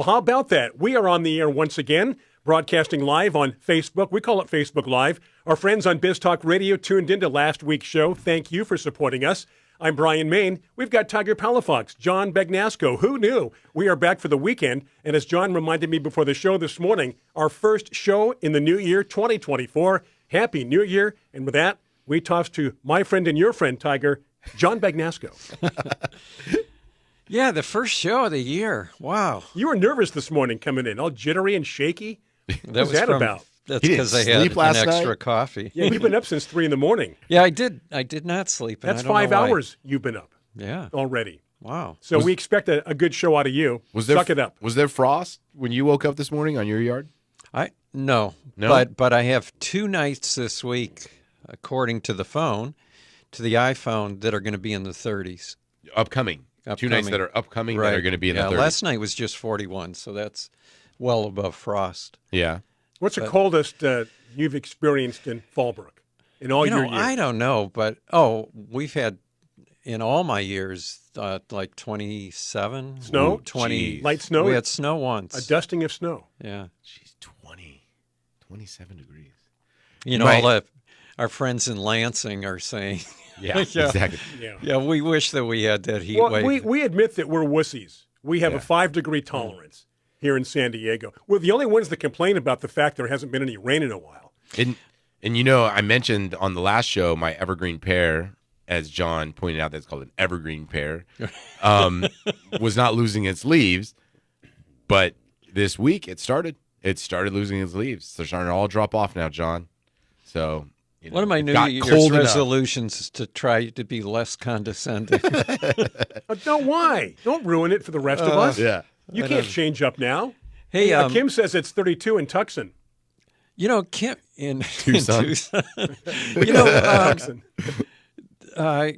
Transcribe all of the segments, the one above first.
Well, how about that? We are on the air once again, broadcasting live on Facebook. We call it Facebook Live. Our friends on Biz Talk Radio tuned into last week's show. Thank you for supporting us. I'm Brian Main. We've got Tiger Palafox, John Bagnasco. Who knew? We are back for the weekend. And as John reminded me before the show this morning, our first show in the new year, 2024. Happy New Year. And with that, we toss to my friend and your friend, Tiger, John Bagnasco. Yeah, the first show of the year. Wow. You were nervous this morning coming in, all jittery and shaky. What was that about? That's because I had an extra coffee. Yeah, you've been up since 3 a.m. Yeah, I did. I did not sleep. That's 5 hours you've been up. Yeah. Already. Wow. So we expect a good show out of you. Suck it up. Was there frost when you woke up this morning on your yard? No. But I have 2 nights this week, according to the iPhone, that are going to be in the 30s. Upcoming. 2 nights that are upcoming that are going to be in the 30s. Last night was just 41, so that's well above frost. Yeah. What's the coldest you've experienced in Fallbrook in all your years? I don't know, but, we've had, in all my years, like 27. Snow? 20. Light snow? We had snow once. A dusting of snow. Yeah. Jeez, 27 degrees. All our friends in Lansing are saying. Yeah, exactly. Yeah, we wish that we had that heat wave. We admit that we're wussies. We have a 5-degree tolerance here in San Diego. We're the only ones that complain about the fact there hasn't been any rain in a while. And I mentioned on the last show my evergreen pear, as John pointed out, that's called an evergreen pear, was not losing its leaves. But this week it started losing its leaves. They're starting to all drop off now, John. So one of my New Year's resolutions is to try to be less condescending. Why? Don't ruin it for the rest of us. Yeah. You can't change up now. Hey, Kim says it's 32 in Tucson. Kim in Tucson. Tucson.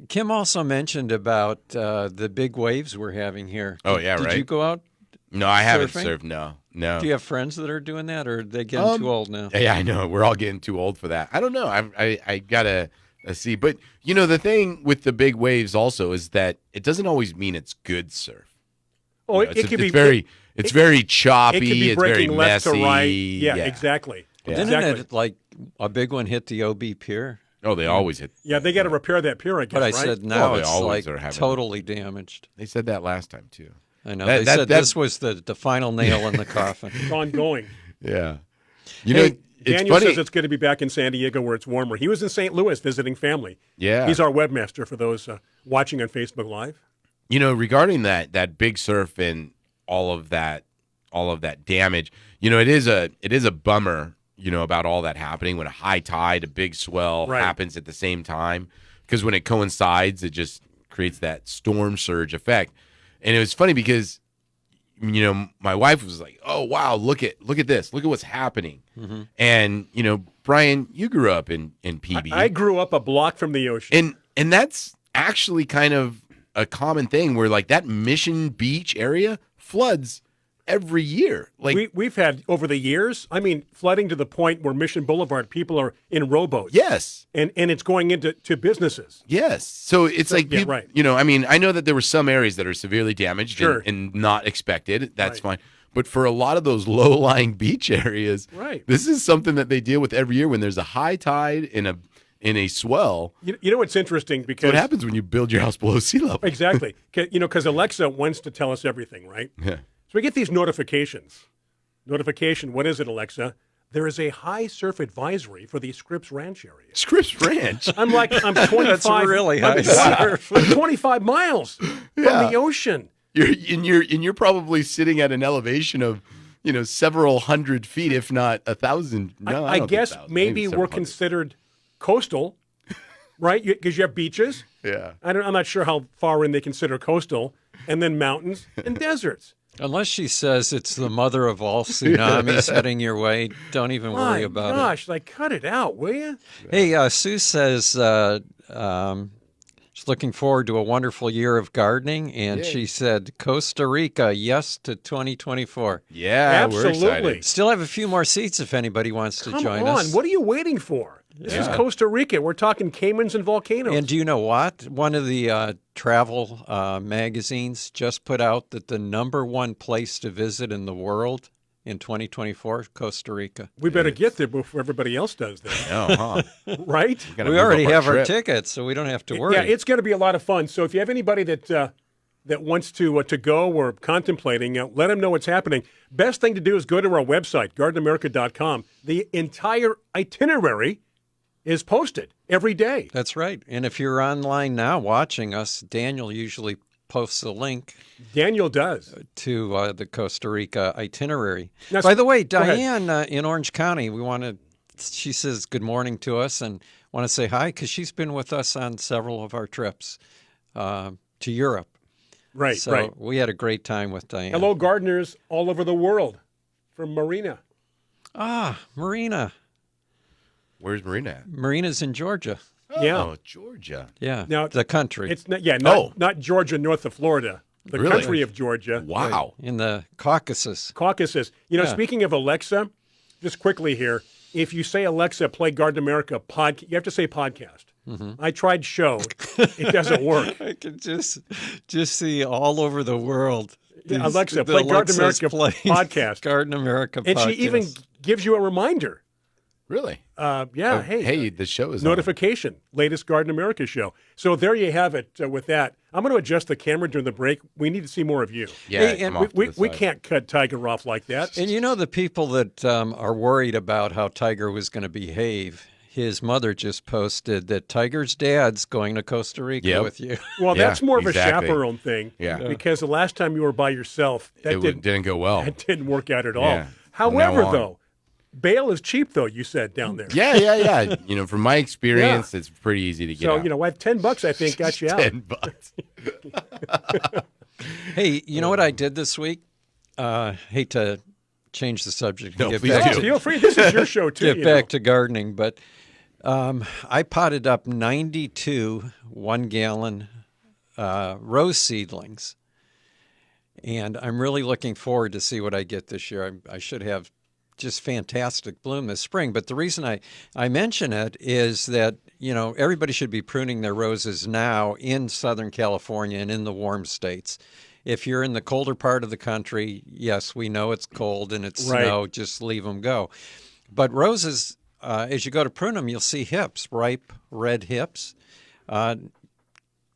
Kim also mentioned about the big waves we're having here. Oh, yeah, Did right. you go out? No, I haven't surfing? Surfed. No. Do you have friends that are doing that, or are they getting too old now? Yeah, I know. We're all getting too old for that. I don't know. I gotta see. But the thing with the big waves also is that it doesn't always mean it's good surf. Oh, it could be It's very choppy. It could be it's breaking very left messy. to right. Yeah, exactly. Yeah. Didn't it like a big one hit the OB pier? Oh, they always hit. Yeah, they got to repear that pier, I guess, But I right? said now it's always like are having totally damaged. They said that last time too. I know. They said this was the final nail in the coffin. It's ongoing. Yeah. Daniel it's funny. says it's good to be back in San Diego where it's warmer. He was in St. Louis visiting family. Yeah. He's our webmaster for those watching on Facebook Live. Regarding that big surf and all of that damage, it is a bummer, about all that happening when a high tide, a big swell happens at the same time, because when it coincides, it just creates that storm surge effect. And it was funny because, my wife was like, "Oh wow, look at this, look at what's happening." Mm-hmm. And Brian, you grew up in PB. I grew up a block from the ocean, and that's actually kind of a common thing where like that Mission Beach area floods every year. Like we've had over the years, flooding to the point where Mission Boulevard people are in rowboats. Yes. And it's going into businesses. Yes. So it's people, right. I know that there were some areas that are severely damaged and not expected. That's fine. But for a lot of those low-lying beach areas, this is something that they deal with every year when there's a high tide in a swell. You know what's interesting? Because what happens when you build your house below sea level? Exactly. Because Alexa wants to tell us everything, right? Yeah. So we get these notifications. Notification, what is it, Alexa? There is a high surf advisory for the Scripps Ranch area. Scripps Ranch? I'm 25. That's really high surf. I'm 25 miles from the ocean. You're probably sitting at an elevation of, several hundred feet, if not 1,000. No, I guess maybe we're considered coastal, right? Because you have beaches. Yeah. I'm not sure how far in they consider coastal, and then mountains and deserts. Unless she says it's the mother of all tsunamis heading your way, don't even worry about it. Gosh, cut it out, will you? Hey, Sue says she's looking forward to a wonderful year of gardening, and she said Costa Rica, yes to 2024. Yeah, absolutely. we're excited. Still have a few more seats if anybody wants to join us. Come on, what are you waiting for? This is Costa Rica. We're talking caimans and volcanoes. And do you know what? One of the travel magazines just put out that the #1 place to visit in the world in 2024 is Costa Rica. We better get there before everybody else does that. Oh, huh? Right? We already have our tickets, so we don't have to worry. Yeah, it's going to be a lot of fun. So if you have anybody that wants to go or contemplating, let them know what's happening. Best thing to do is go to our website, gardenamerica.com. The entire itinerary is posted every day. That's right. And if you're online now watching us, Daniel usually posts a link. Daniel does. To the Costa Rica itinerary. Now, by the way, Diane in Orange County, she says good morning to us and want to say hi because she's been with us on several of our trips to Europe. Right, so right. We had a great time with Diane. Hello, gardeners all over the world from Marina. Ah, Marina. Where's Marina at? Marina's in Georgia. Oh, Georgia. Yeah, now, the country. It's not not Georgia north of Florida. The country of Georgia. Wow. Right. In the Caucasus. Speaking of Alexa, just quickly here, if you say Alexa, play Garden America podcast, you have to say podcast. Mm-hmm. I tried show. It doesn't work. I can just see all over the world. Alexa, play Garden America podcast. Garden America podcast. And she even gives you a reminder. Really? Hey, the show is notification. Latest Garden America show. So there you have it with that. I'm going to adjust the camera during the break. We need to see more of you. Yeah, hey, and we can't cut Tiger off like that. And the people that are worried about how Tiger was going to behave, his mother just posted that Tiger's dad's going to Costa Rica with you. Well, that's more of a chaperone thing. Yeah. Because the last time you were by yourself, that didn't go well. It didn't work out at all. However, though, bail is cheap, though, you said down there. Yeah. From my experience, it's pretty easy to get out. So, at $10, I think, got you out. $10. Hey, you know what I did this week? Hate to change the subject. No, please do. Feel free. This is your show, too. Get back to gardening. But I potted up 92 1-gallon rose seedlings. And I'm really looking forward to see what I get this year. I should have just fantastic bloom this spring. But the reason I mention it is that, everybody should be pruning their roses now in Southern California and in the warm states. If you're in the colder part of the country, yes, we know it's cold and it's snow, just leave them go. But roses, as you go to prune them, you'll see hips, ripe red hips.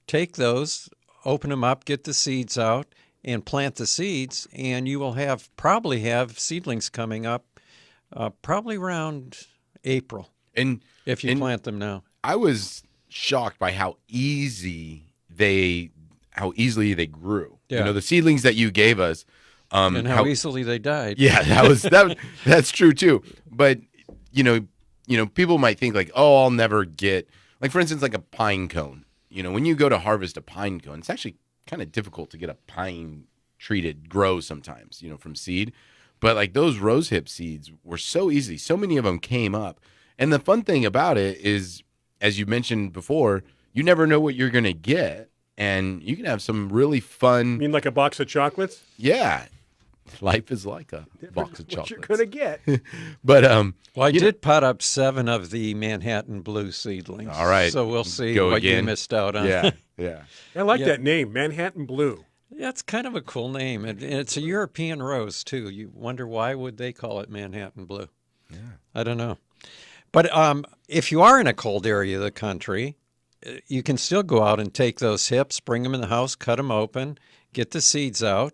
Take those, open them up, get the seeds out, and plant the seeds, and you will probably have seedlings coming up probably around April. And if you plant them now. I was shocked by how easily they grew. Yeah. The seedlings that you gave us. And how easily they died. Yeah, that's true too. But people might think like, oh, I'll never get, like, for instance, like a pine cone. When you go to harvest a pine cone, it's actually kind of difficult to get a pine treated grow sometimes, from seed. But like those rose hip seeds were so easy. So many of them came up. And the fun thing about it is, as you mentioned before, you never know what you're going to get. And you can have some really fun. You mean like a box of chocolates? Yeah. Life is like a box of chocolates. What you're going to get. But I did pot up 7 of the Manhattan Blue seedlings. All right. So we'll see what you missed out on. Yeah. I like that name, Manhattan Blue. Yeah, it's kind of a cool name. And it's a European rose, too. You wonder why would they call it Manhattan Blue? Yeah. I don't know. But if you are in a cold area of the country, you can still go out and take those hips, bring them in the house, cut them open, get the seeds out,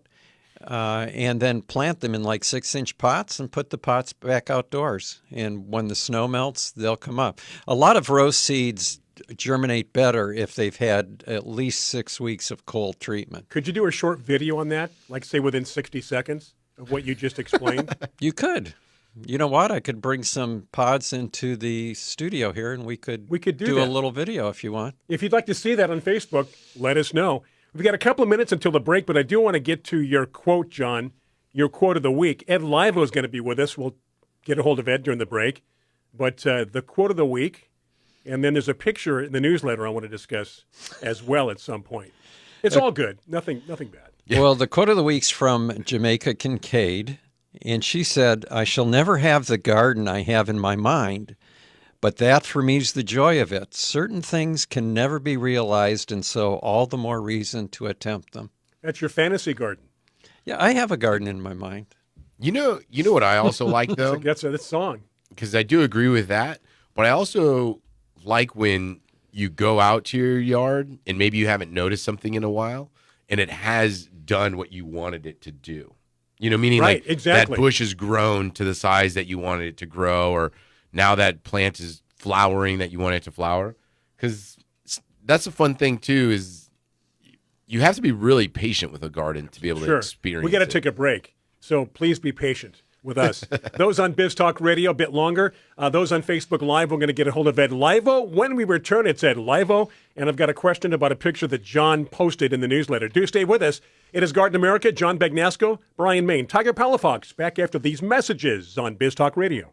and then plant them in like 6-inch pots and put the pots back outdoors. And when the snow melts, they'll come up. A lot of rose seeds germinate better if they've had at least 6 weeks of cold treatment. Could you do a short video on that, like say within 60 seconds of what you just explained? You could. You know what? I could bring some pods into the studio here, and we could do a little video if you want. If you'd like to see that on Facebook, let us know. We've got a couple of minutes until the break, but I do want to get to your quote, John, your quote of the week. Ed Laivo is going to be with us. We'll get a hold of Ed during the break. But the quote of the week, and then there's a picture in the newsletter I want to discuss as well at some point. It's all good. Nothing bad. Yeah. Well, the quote of the week's from Jamaica Kincaid. And she said, "I shall never have the garden I have in my mind, But that, for me, is the joy of it. Certain things can never be realized, and so all the more reason to attempt them. That's your fantasy garden. Yeah, I have a garden in my mind. You know what I also like, though? That's a song. Because I do agree with that, but I also like when you go out to your yard and maybe you haven't noticed something in a while, and it has done what you wanted it to do. Meaning right, like exactly. That bush has grown to the size that you wanted it to grow, or now that plant is flowering that you want it to flower. Because that's a fun thing, too, is you have to be really patient with a garden to be able to experience it. We got to take a break, so please be patient with us. Those on Biz Talk Radio, a bit longer. Those on Facebook Live, we're going to get a hold of Ed Laivo. When we return, it's Ed Laivo, and I've got a question about a picture that John posted in the newsletter. Do stay with us. It is Garden America, John Bagnasco, Brian Main, Tiger Palafox, back after these messages on Biz Talk Radio.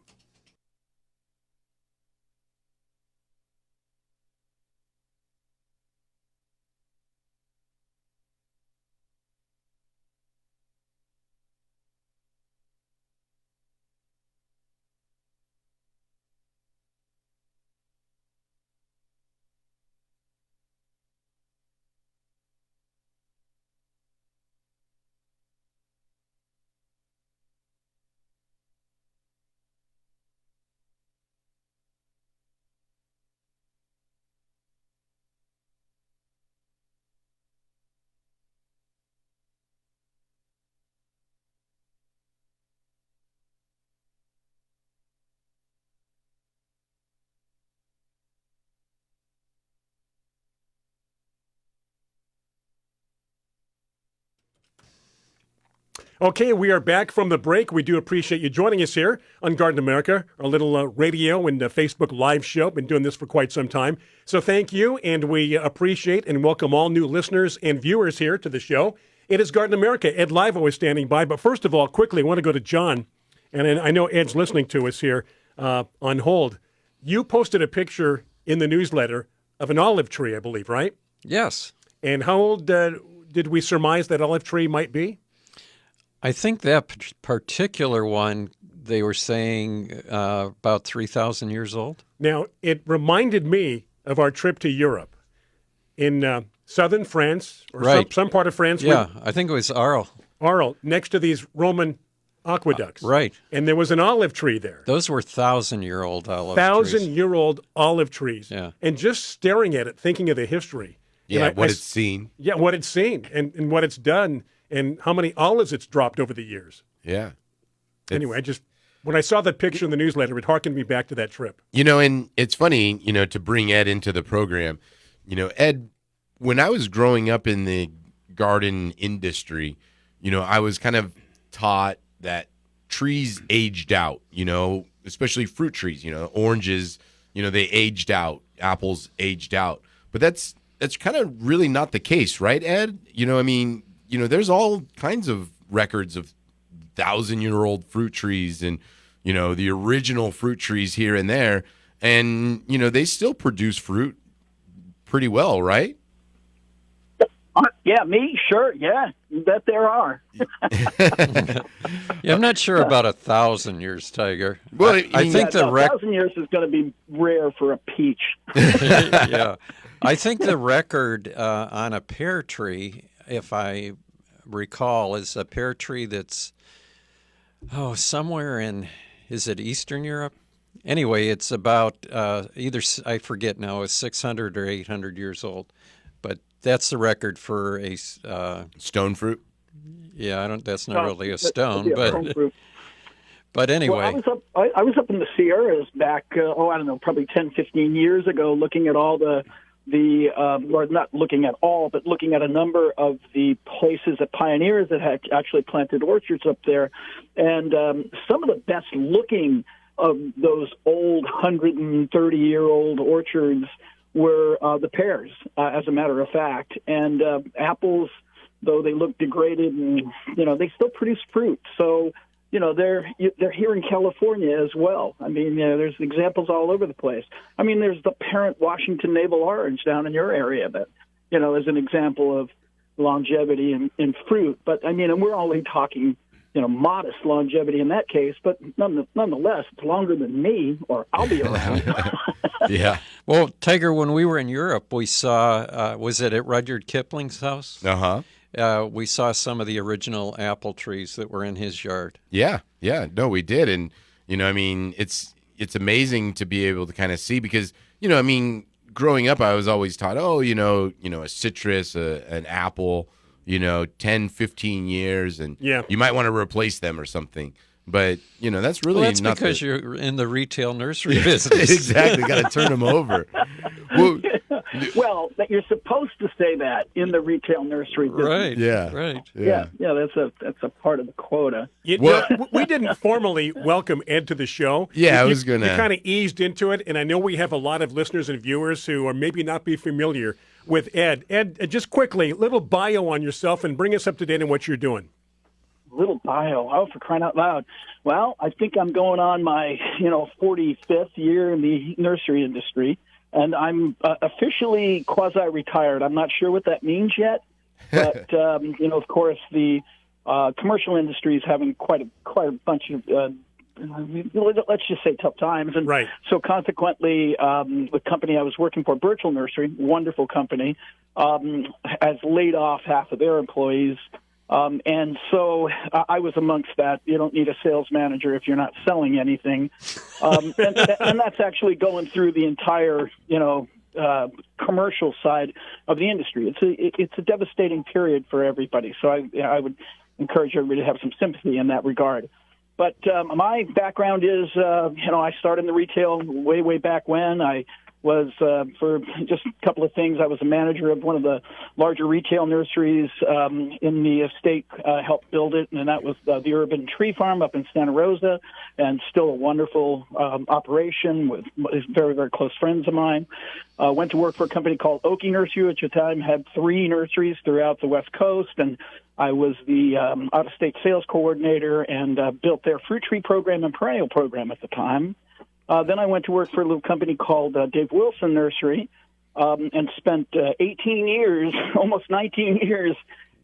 Okay, we are back from the break. We do appreciate you joining us here on Garden America, our little radio and Facebook Live show. Been doing this for quite some time. So thank you, and we appreciate and welcome all new listeners and viewers here to the show. It is Garden America. Ed Laivo is standing by. But first of all, quickly, I want to go to John. And I know Ed's listening to us here on hold. You posted a picture in the newsletter of an olive tree, I believe, right? Yes. And how old did we surmise that olive tree might be? I think that particular one, they were saying about 3,000 years old. Now, it reminded me of our trip to Europe in southern France, or some part of France. Yeah, I think it was Arles. Arles, next to these Roman aqueducts. Right. And there was an olive tree there. Those were 1,000-year-old olive trees. 1,000-year-old olive trees. Yeah. And just staring at it, thinking of the history. Yeah, what it's seen. Yeah, what it's seen and what it's done. And how many olives it's dropped over the years. Yeah. Anyway, when I saw that picture in the newsletter, it harkened me back to that trip. And it's funny, to bring Ed into the program. Ed, when I was growing up in the garden industry, I was kind of taught that trees aged out, especially fruit trees, oranges, they aged out, apples aged out. But that's kind of really not the case, right, Ed? There's all kinds of records of 1,000-year-old fruit trees and, the original fruit trees here and there. And, they still produce fruit pretty well, right? Yeah, me? Sure, yeah. You bet there are. Yeah, I'm not sure about 1,000 years, Tiger. Well, I think 1,000 years is going to be rare for a peach. Yeah. I think the record on a pear tree, if I recall, is a pear tree that's, somewhere in, is it Eastern Europe? Anyway, it's about either, I forget now, it's 600 or 800 years old. But that's the record for a... stone fruit? Yeah, that's not really a stone, but anyway. Well, I was up in the Sierras back, probably 10, 15 years ago, looking at all or not looking at all, but looking at a number of the places that pioneers that had actually planted orchards up there. And some of the best looking of those old 130-year-old orchards were the pears, as a matter of fact. And apples, though they look degraded, and they still produce fruit. So they're here in California as well. I mean, there's examples all over the place. I mean, there's the parent Washington navel orange down in your area that is an example of longevity in fruit. But I mean, and we're only talking modest longevity in that case, but nonetheless, it's longer than me, or I'll be around. Yeah. Well, Tiger, when we were in Europe, we saw, was it at Rudyard Kipling's house? Uh-huh. We saw some of the original apple trees that were in his yard. Yeah. No, we did. And, I mean, it's amazing to be able to kind of see because, growing up, I was always taught, a citrus, an apple, 10, 15 years, and you might want to replace them or something. But, that's really that's not because you're in the retail nursery business. Exactly. Got to turn them over. Well, you're supposed to say that in the retail nursery business. Right. Yeah. Right. Yeah. That's a part of the quota. We didn't formally welcome Ed to the show. Yeah, I was going to. You kind of eased into it, and I know we have a lot of listeners and viewers who are maybe not be familiar with Ed. Ed, just quickly, little bio on yourself and bring us up to date on what you're doing. Little bio. Oh, for crying out loud. Well, I think I'm going on my, 45th year in the nursery industry, and I'm officially quasi-retired. I'm not sure what that means yet, but, of course, the commercial industry is having quite a bunch of, let's just say, tough times. And so consequently, the company I was working for, Burchell Nursery, wonderful company, has laid off half of their employees. And so I was amongst that. You don't need a sales manager if you're not selling anything. And that's actually going through the entire, commercial side of the industry. It's a devastating period for everybody. So I would encourage everybody to have some sympathy in that regard. But my background is, I started in the retail way back when. I was, for just a couple of things, I was a manager of one of the larger retail nurseries in the estate, helped build it, and that was the Urban Tree Farm up in Santa Rosa, and still a wonderful operation with very, very close friends of mine. Went to work for a company called Oakey Nursery, which at the time had 3 nurseries throughout the West Coast, and I was the out-of-state sales coordinator and built their fruit tree program and perennial program at the time. Then I went to work for a little company called Dave Wilson Nursery and spent 18 years, almost 19 years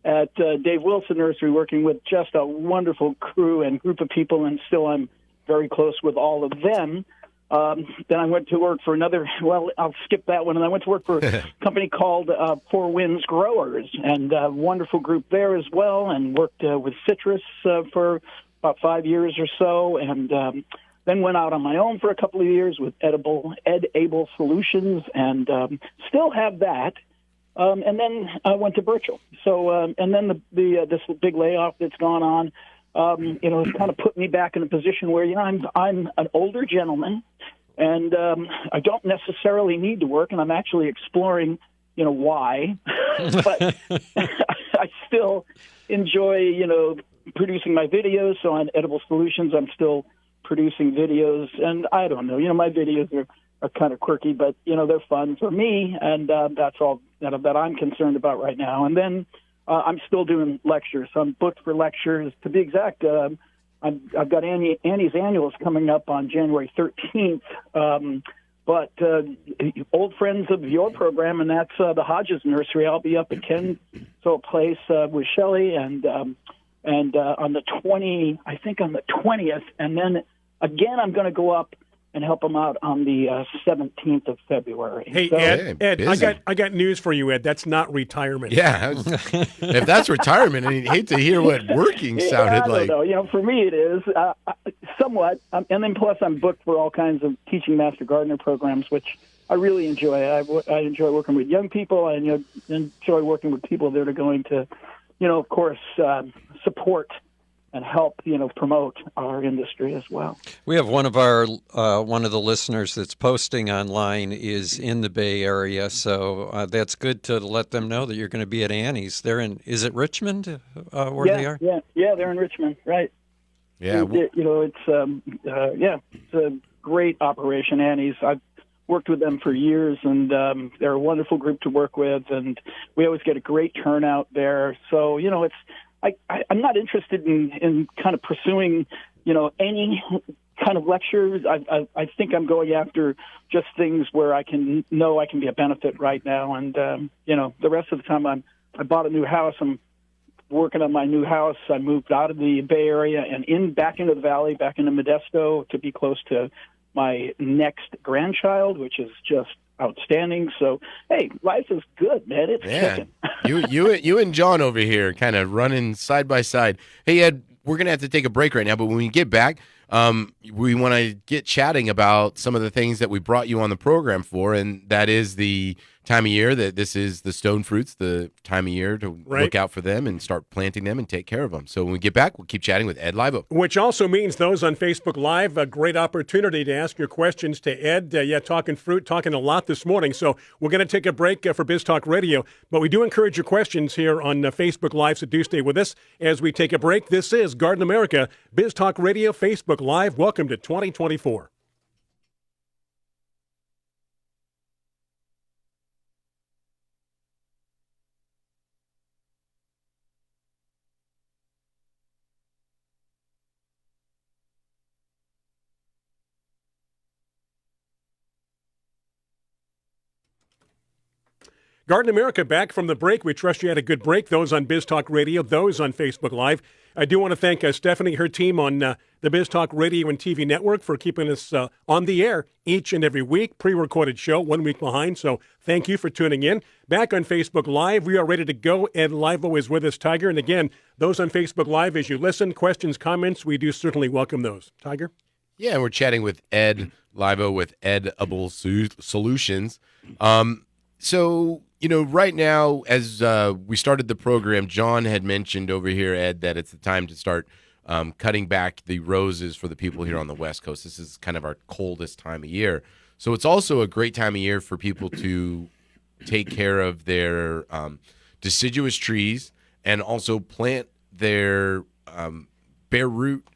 at Dave Wilson Nursery working with just a wonderful crew and group of people, and still I'm very close with all of them. Then I went to work for I'll skip that one, and I went to work for a company called Four Winds Growers, and a wonderful group there as well, and worked with citrus for about 5 years or so, and then went out on my own for a couple of years with Ed-Able Solutions, and still have that. And then I went to Burchell. So, and then this big layoff that's gone on, has kind of put me back in a position where, I'm an older gentleman, and I don't necessarily need to work, and I'm actually exploring, why. But I still enjoy, producing my videos. So on Edible Solutions, I'm still producing videos, and I don't know, my videos are kind of quirky, but, they're fun for me, and that's all that I'm concerned about right now. And then I'm still doing lectures, so I'm booked for lectures. To be exact, I've got Annie's Annuals coming up on January 13th, but old friends of your program, and that's the Hodges Nursery. I'll be up at Kenville Place with Shelley, and on the 20th, and then again, I'm going to go up and help them out on the 17th of February. Hey, so, Ed, I got news for you, Ed. That's not retirement. Yeah, if that's retirement, I'd hate to hear what working sounded like. I don't know. For me, it is somewhat, and then plus I'm booked for all kinds of teaching master gardener programs, which I really enjoy. I enjoy working with young people. I enjoy working with people that are going to, of course, support and help, promote our industry as well. We have one of the listeners that's posting online is in the Bay Area, so that's good to let them know that you're going to be at Annie's. Is it Richmond they are? Yeah, they're in Richmond, right? Yeah. It's a great operation, Annie's. I've worked with them for years, and they're a wonderful group to work with, and we always get a great turnout there. So, I'm not interested in kind of pursuing, any kind of lectures. I think I'm going after just things where I can be a benefit right now. And, the rest of the time I bought a new house. I'm working on my new house. I moved out of the Bay Area and back into the Valley, back into Modesto to be close to my next grandchild, which is just outstanding. So, hey, life is good, man. It's kicking. you and John over here kind of running side by side. Hey, Ed, we're going to have to take a break right now, but when we get back, we want to get chatting about some of the things that we brought you on the program for, and that is the time of year that this is the stone fruits, the time of year to look out for them and start planting them and take care of them. So when we get back, we'll keep chatting with Ed Laivo. Which also means those on Facebook Live, a great opportunity to ask your questions to Ed. Talking fruit, talking a lot this morning. So we're going to take a break for Biz Talk Radio, but we do encourage your questions here on Facebook Live, so do stay with us as we take a break. This is Garden America, Biz Talk Radio, Facebook Live. Welcome to 2024. Garden America, back from the break. We trust you had a good break. Those on Biz Talk Radio, those on Facebook Live. I do want to thank Stephanie, her team on the Biz Talk Radio and TV network for keeping us on the air each and every week. Pre-recorded show, 1 week behind, so thank you for tuning in. Back on Facebook Live, we are ready to go. Ed Laivo is with us, Tiger. And again, those on Facebook Live, as you listen, questions, comments, we do certainly welcome those. Tiger? Yeah, we're chatting with Ed Laivo with Edible Solutions. So, right now, as we started the program, John had mentioned over here, Ed, that it's the time to start cutting back the roses for the people here on the West Coast. This is kind of our coldest time of year. So it's also a great time of year for people to take care of their deciduous trees and also plant their bare root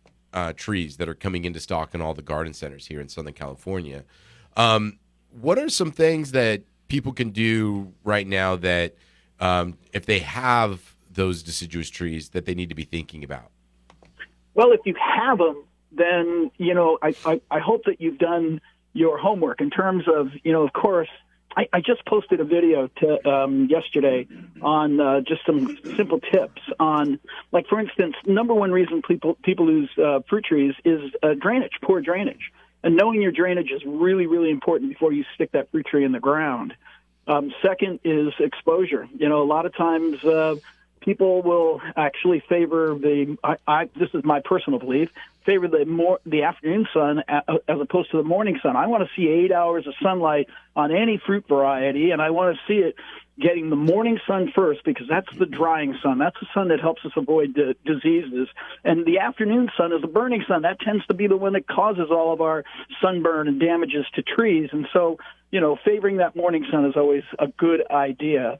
trees that are coming into stock in all the garden centers here in Southern California. What are some things that people can do right now that if they have those deciduous trees that they need to be thinking about? Well, if you have them, then, I hope that you've done your homework in terms of, of course, I just posted a video yesterday on just some simple tips on, like, for instance, number one reason people lose fruit trees is drainage, poor drainage. And knowing your drainage is really, really important before you stick that fruit tree in the ground. Second is exposure. A lot of times people will actually favor this is my personal belief, favor the afternoon sun as opposed to the morning sun. I want to see 8 hours of sunlight on any fruit variety, and I want to see it getting the morning sun first because that's the drying sun. That's the sun that helps us avoid diseases. And the afternoon sun is the burning sun. That tends to be the one that causes all of our sunburn and damages to trees. And so, favoring that morning sun is always a good idea.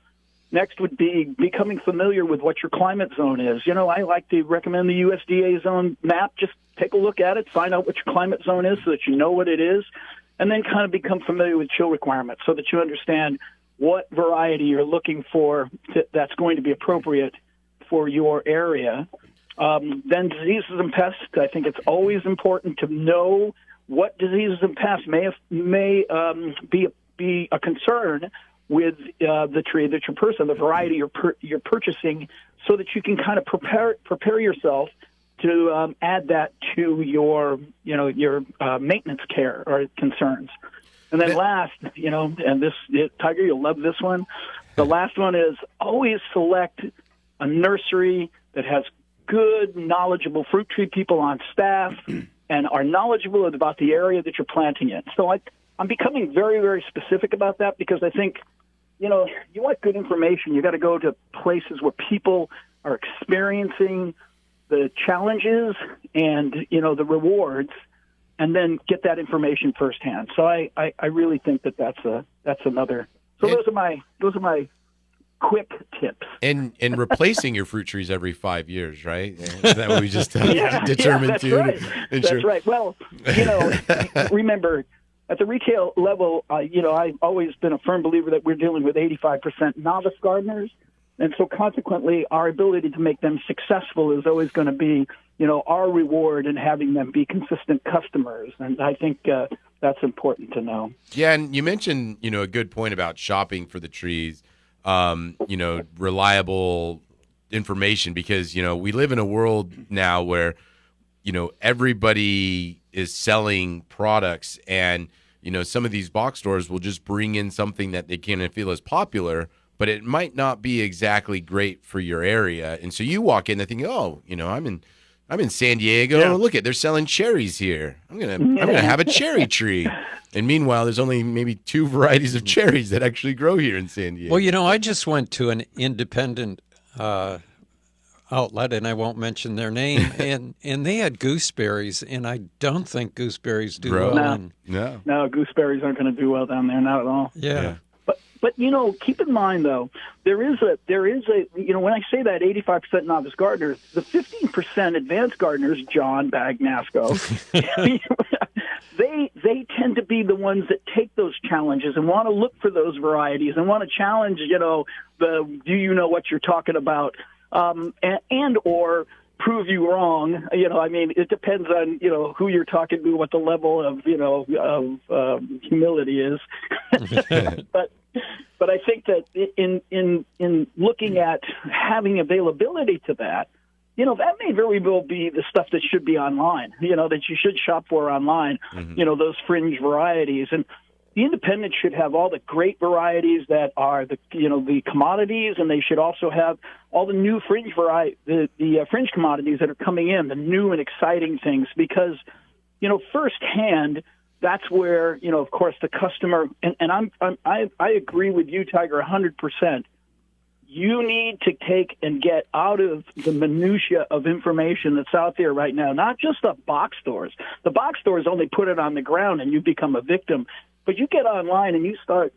Next would be becoming familiar with what your climate zone is. I like to recommend the USDA zone map. Just take a look at it, find out what your climate zone is so that you know what it is, and then kind of become familiar with chill requirements so that you understand what variety you're looking for that's going to be appropriate for your area. Then diseases and pests. I think it's always important to know what diseases and pests may be a concern with the tree that you're purchasing, the variety you're purchasing, so that you can kind of prepare yourself to add that to your maintenance care or concerns. And then last, Tiger, you'll love this one. The last one is always select a nursery that has good, knowledgeable fruit tree people on staff and are knowledgeable about the area that you're planting in. So I'm becoming very, very specific about that because I think, you want good information. You got to go to places where people are experiencing the challenges and, the rewards, and then get that information firsthand. So I really think that's another. So those are my quick tips. And replacing your fruit trees every 5 years, right? Is that what we just determined that's to? Right. That's right. Well, remember, at the retail level, I've always been a firm believer that we're dealing with 85% novice gardeners. And so consequently, our ability to make them successful is always going to be, our reward in having them be consistent customers. And I think that's important to know. Yeah, and you mentioned, a good point about shopping for the trees, reliable information because, we live in a world now where, everybody is selling products and, some of these box stores will just bring in something that they can feel is popular, but it might not be exactly great for your area. And so you walk in and think, oh, I'm in San Diego. Yeah. Oh, look they're selling cherries here. I'm gonna have a cherry tree. And meanwhile, there's only maybe 2 varieties of cherries that actually grow here in San Diego. Well, I just went to an independent outlet, and I won't mention their name, and they had gooseberries, and I don't think gooseberries do Grow. well. No, gooseberries aren't going to do well down there, not at all. Yeah. But keep in mind though, there is a when I say that 85% novice gardeners, the 15% advanced gardeners, John Bagnasco, they tend to be the ones that take those challenges and want to look for those varieties and want to challenge, do you know what you're talking about, and or prove you wrong. It depends on, who you're talking to, what the level of, humility is. But I think that in looking at having availability to that, that may very well be the stuff that should be online, that you should shop for online, those fringe varieties. And the independents should have all the great varieties that are the commodities, and they should also have all the new fringe the fringe commodities that are coming in, the new and exciting things, because, firsthand, that's where, of course, the customer, and I agree with you, Tiger, 100%. You need to take and get out of the minutia of information that's out there right now, not just the box stores. The box stores only put it on the ground and you become a victim. But you get online and you start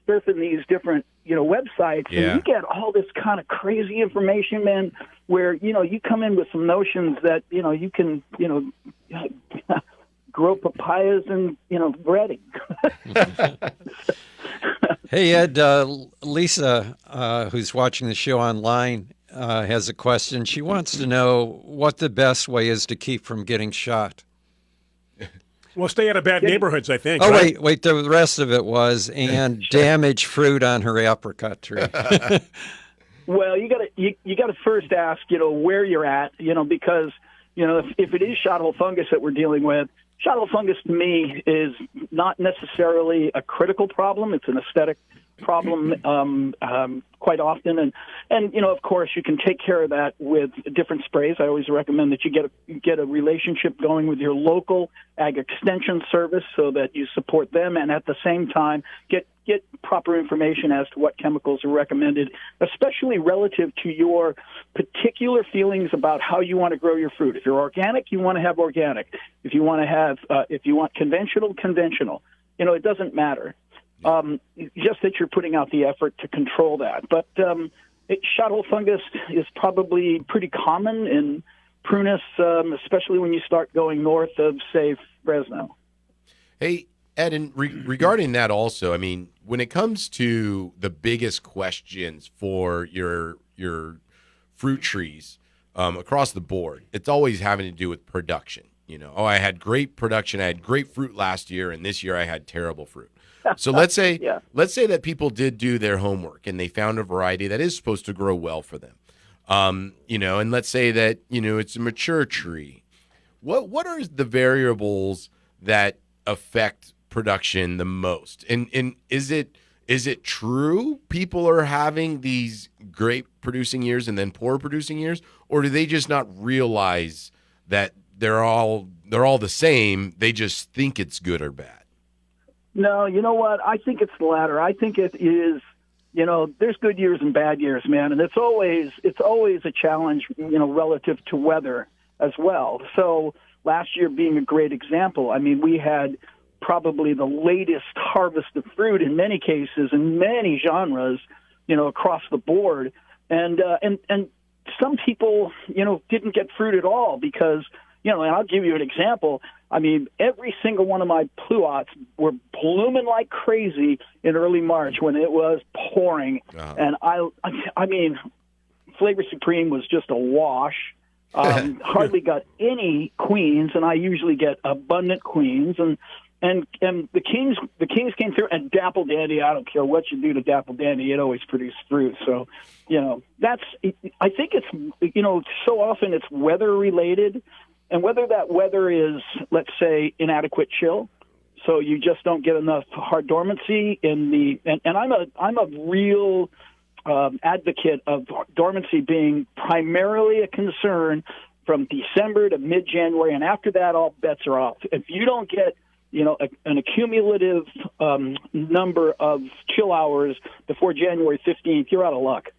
surfing these different, websites, and you get all this kind of crazy information, man, where, you come in with some notions that, you can, grow papayas and, breading. Hey, Ed, Lisa, who's watching the show online, has a question. She wants to know what the best way is to keep from getting shot. Well, stay out of bad neighborhoods, I think. Oh, right? wait. The rest of it was, and damage fruit on her apricot tree. Well, you gotta first ask, where you're at, because, if it is shot hole fungus that we're dealing with, shot hole fungus to me is not necessarily a critical problem. It's an aesthetic problem quite often, and of course you can take care of that with different sprays. I always recommend that you get a relationship going with your local ag extension service so that you support them, and at the same time get proper information as to what chemicals are recommended, especially relative to your particular feelings about how you want to grow your fruit. If you're organic, you want to have organic. If you want to have if you want conventional. It doesn't matter. Just that you're putting out the effort to control that. But shot hole fungus is probably pretty common in prunus, especially when you start going north of, say, Fresno. Hey, Ed, and regarding that also, when it comes to the biggest questions for your fruit trees across the board, it's always having to do with production. I had great production, I had great fruit last year, and this year I had terrible fruit. So let's say that people did do their homework and they found a variety that is supposed to grow well for them. And let's say that, it's a mature tree. What are the variables that affect production the most? And is it true people are having these great producing years and then poor producing years, or do they just not realize that they're all the same? They just think it's good or bad. No, you know what? I think it's the latter. I think it is, there's good years and bad years, man. And it's always a challenge, relative to weather as well. So last year being a great example, we had probably the latest harvest of fruit in many cases, in many genres, across the board. And some people, didn't get fruit at all because, and I'll give you an example. Every single one of my pluots were blooming like crazy in early March when it was pouring. And Flavor Supreme was just a wash. Hardly got any queens, and I usually get abundant queens. And And the Kings came through, and Dapple Dandy, I don't care what you do to Dapple Dandy, it always produced fruit. So, I think it's, so often it's weather related, and whether that weather is, let's say, inadequate chill, so you just don't get enough hard dormancy and I'm a real advocate of dormancy being primarily a concern from December to mid-January, and after that, all bets are off. If you don't get an accumulative number of chill hours before January 15th, you're out of luck.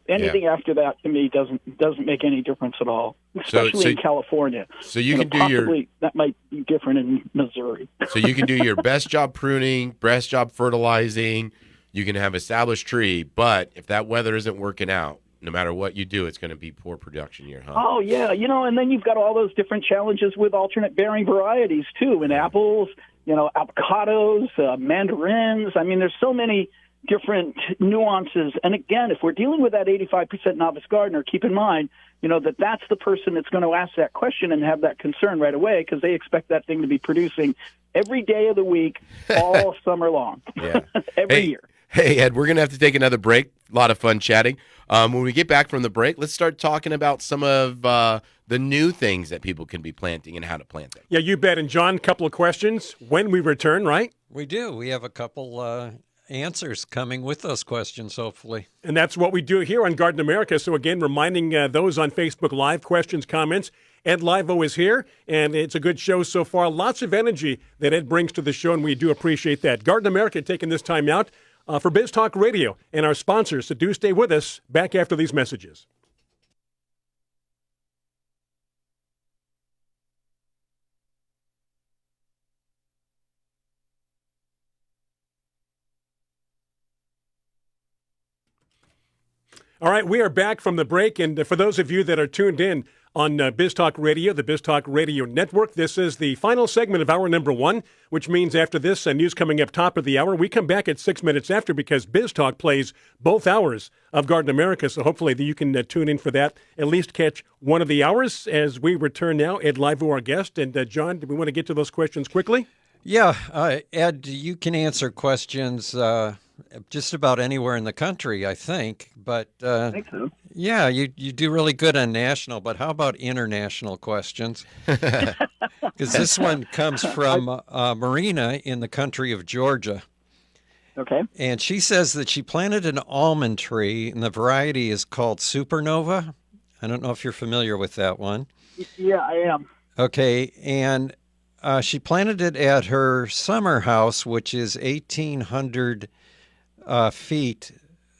Anything after that to me doesn't make any difference at all, especially in California. So you can do that might be different in Missouri. So you can do your best job pruning, best job fertilizing. You can have established tree, but if that weather isn't working out, no matter what you do, it's going to be poor production year, huh? Oh, yeah. And then you've got all those different challenges with alternate bearing varieties, too, in apples, avocados, mandarins. I mean, there's so many different nuances. And again, if we're dealing with that 85% novice gardener, keep in mind, that's the person that's going to ask that question and have that concern right away because they expect that thing to be producing every day of the week, all summer long, every year. Hey, Ed, we're going to have to take another break. A lot of fun chatting. When we get back from the break, let's start talking about some of the new things that people can be planting and how to plant them. Yeah, you bet. And John, a couple of questions when we return, right? We do. We have a couple answers coming with those questions, hopefully. And that's what we do here on Garden America. So again, reminding those on Facebook Live, questions, comments. Ed Laivo is here, and it's a good show so far. Lots of energy that Ed brings to the show, and we do appreciate that. Garden America taking this time out for Biz Talk Radio and our sponsors. So do stay with us. Back after these messages. All right, we are back from the break, and for those of you that are tuned in on Biz Talk Radio, the Biz Talk Radio Network, this is the final segment of hour number 1, which means after this news coming up top of the hour, we come back at 6 minutes after because Biz Talk plays both hours of Garden America, so hopefully you can tune in for that, at least catch one of the hours as we return now. Ed Laivo, our guest, and John, do we want to get to those questions quickly? Yeah, Ed, you can answer questions just about anywhere in the country, I think. But I think so. Yeah, you do really good on national, but how about international questions? Because this one comes from Marina in the country of Georgia. Okay. And she says that she planted an almond tree, and the variety is called Supernova. I don't know if you're familiar with that one. Yeah, I am. Okay, and she planted it at her summer house, which is 1,800 feet